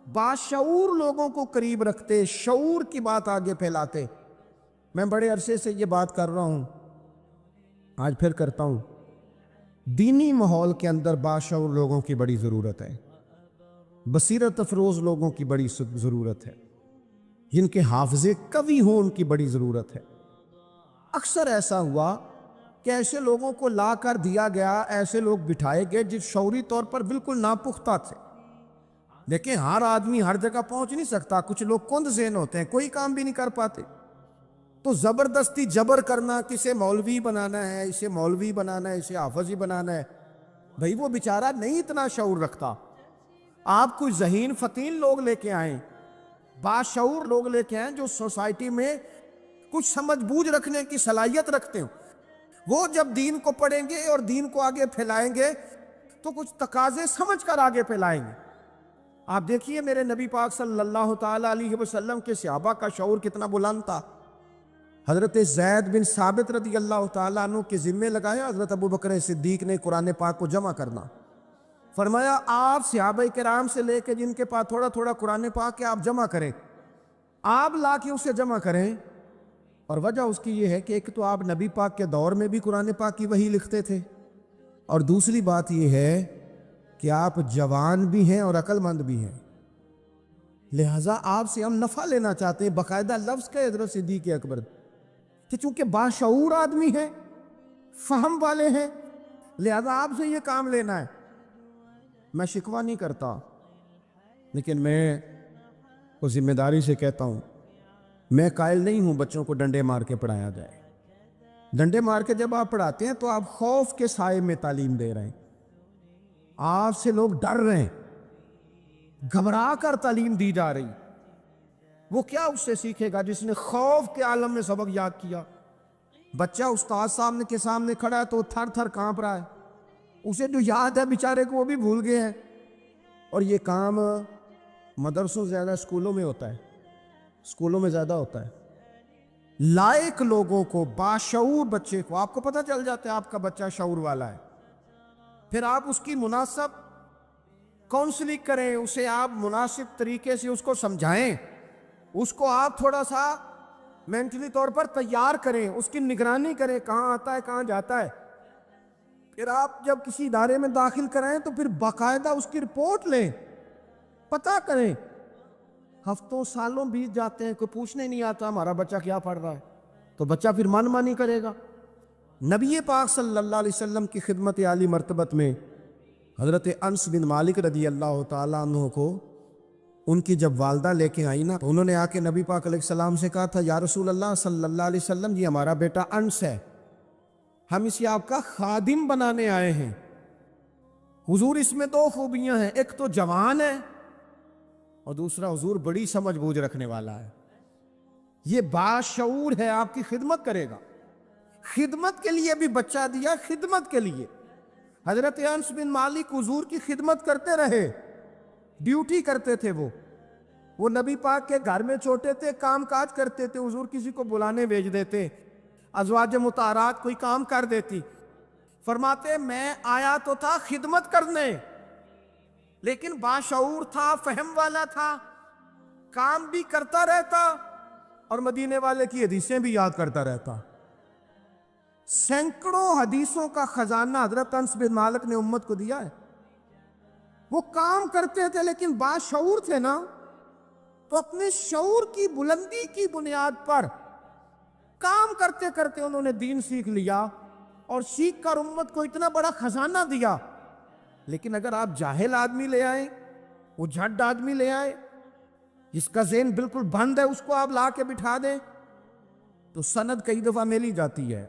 باشعور لوگوں کو قریب رکھتے، شعور کی بات آگے پھیلاتے. میں بڑے عرصے سے یہ بات کر رہا ہوں، آج پھر کرتا ہوں. دینی ماحول کے اندر باشعور لوگوں کی بڑی ضرورت ہے، بصیرت افروز لوگوں کی بڑی ضرورت ہے، جن کے حافظے قوی ہوں ان کی بڑی ضرورت ہے. اکثر ایسا ہوا کہ ایسے لوگوں کو لا کر دیا گیا، ایسے لوگ بٹھائے گئے جس شعوری طور پر بالکل ناپختہ تھے. دیکھیں ہر آدمی ہر جگہ پہنچ نہیں سکتا، کچھ لوگ کند ذہن ہوتے ہیں، کوئی کام بھی نہیں کر پاتے. تو زبردستی جبر کرنا، کسے مولوی بنانا ہے، اسے مولوی بنانا ہے، اسے حافظی بنانا ہے، بھئی وہ بیچارہ نہیں اتنا شعور رکھتا. آپ کوئی ذہین فتیل لوگ لے کے آئیں، باشعور لوگ لے کے آئیں جو سوسائٹی میں کچھ سمجھ بوجھ رکھنے کی صلاحیت رکھتے ہوں. وہ جب دین کو پڑھیں گے اور دین کو آگے پھیلائیں گے تو کچھ تقاضے سمجھ کر آگے پھیلائیں گے. آپ دیکھیے میرے نبی پاک صلی اللہ تعالی علیہ وسلم کے صحابہ کا شعور کتنا بلند تھا. حضرت زید بن ثابت رضی اللہ تعالیٰ عنہ کے ذمے لگایا حضرت ابوبکر صدیق نے قرآن پاک کو جمع کرنا. فرمایا آپ صحابہ کرام سے لے کے جن کے پاس تھوڑا تھوڑا قرآن پاک ہے آپ جمع کریں، آپ لا کے اسے جمع کریں. اور وجہ اس کی یہ ہے کہ ایک تو آپ نبی پاک کے دور میں بھی قرآن پاک کی وحی لکھتے تھے، اور دوسری بات یہ ہے کہ آپ جوان بھی ہیں اور عقل مند بھی ہیں، لہٰذا آپ سے ہم نفع لینا چاہتے ہیں. باقاعدہ لفظ کا حضرت صدیق اکبر کہ چونکہ باشعور آدمی ہیں، فہم والے ہیں، لہذا آپ سے یہ کام لینا ہے. میں شکوہ نہیں کرتا، لیکن میں وہ ذمہ داری سے کہتا ہوں، میں قائل نہیں ہوں بچوں کو ڈنڈے مار کے پڑھایا جائے. ڈنڈے مار کے جب آپ پڑھاتے ہیں تو آپ خوف کے سائے میں تعلیم دے رہے ہیں. آپ سے لوگ ڈر رہے ہیں، گھبرا کر تعلیم دی جا رہی. وہ کیا اس سے سیکھے گا جس نے خوف کے عالم میں سبق یاد کیا؟ بچہ استاد صاحب کے سامنے کھڑا ہے تو تھر تھر کانپ رہا ہے، اسے جو یاد ہے بیچارے کو وہ بھی بھول گئے ہیں. اور یہ کام مدرسوں زیادہ اسکولوں میں ہوتا ہے، اسکولوں میں زیادہ ہوتا ہے. لائق لوگوں کو، باشعور بچے کو آپ کو پتہ چل جاتا ہے آپ کا بچہ شعور والا ہے، پھر آپ اس کی مناسب کاؤنسلنگ کریں، اسے آپ مناسب طریقے سے اس کو سمجھائیں، اس کو آپ تھوڑا سا مینٹلی طور پر تیار کریں، اس کی نگرانی کریں کہاں آتا ہے کہاں جاتا ہے. پھر آپ جب کسی ادارے میں داخل کرائیں تو پھر باقاعدہ اس کی رپورٹ لیں، پتہ کریں. ہفتوں سالوں بیت جاتے ہیں، کوئی پوچھنے نہیں آتا ہمارا بچہ کیا پڑھ رہا ہے، تو بچہ پھر من مانی کرے گا. نبی پاک صلی اللہ علیہ وسلم کی خدمت عالی مرتبت میں حضرت انس بن مالک رضی اللہ تعالیٰ عنہ کو ان کی جب والدہ لے کے آئی نا تو انہوں نے آ کے نبی پاک علیہ السلام سے کہا تھا یا رسول اللہ صلی اللہ علیہ وسلم یہ ہمارا بیٹا انس ہے، ہم اسے آپ کا خادم بنانے آئے ہیں. حضور اس میں دو خوبیاں ہیں، ایک تو جوان ہے اور دوسرا حضور بڑی سمجھ بوجھ رکھنے والا ہے. یہ باشعور ہے، آپ کی خدمت کرے گا. خدمت کے لیے بھی بچہ دیا، خدمت کے لیے. حضرت انس بن مالک حضور کی خدمت کرتے رہے، ڈیوٹی کرتے تھے. وہ نبی پاک کے گھر میں چھوٹے تھے، کام کاج کرتے تھے. حضور کسی کو بلانے بھیج دیتے، ازواج مطہرات کوئی کام کر دیتی. فرماتے میں آیا تو تھا خدمت کرنے، لیکن باشعور تھا، فہم والا تھا، کام بھی کرتا رہتا اور مدینے والے کی حدیثیں بھی یاد کرتا رہتا. سینکڑوں حدیثوں کا خزانہ حضرت انس بن مالک نے امت کو دیا ہے. وہ کام کرتے تھے لیکن باشعور تھے نا، تو اپنے شعور کی بلندی کی بنیاد پر کام کرتے کرتے انہوں نے دین سیکھ لیا اور سیکھ کر امت کو اتنا بڑا خزانہ دیا. لیکن اگر آپ جاہل آدمی لے آئیں، وہ جھٹ آدمی لے آئیں جس کا ذہن بالکل بند ہے، اس کو آپ لا کے بٹھا دیں تو سند کئی دفعہ مل ہی جاتی ہے.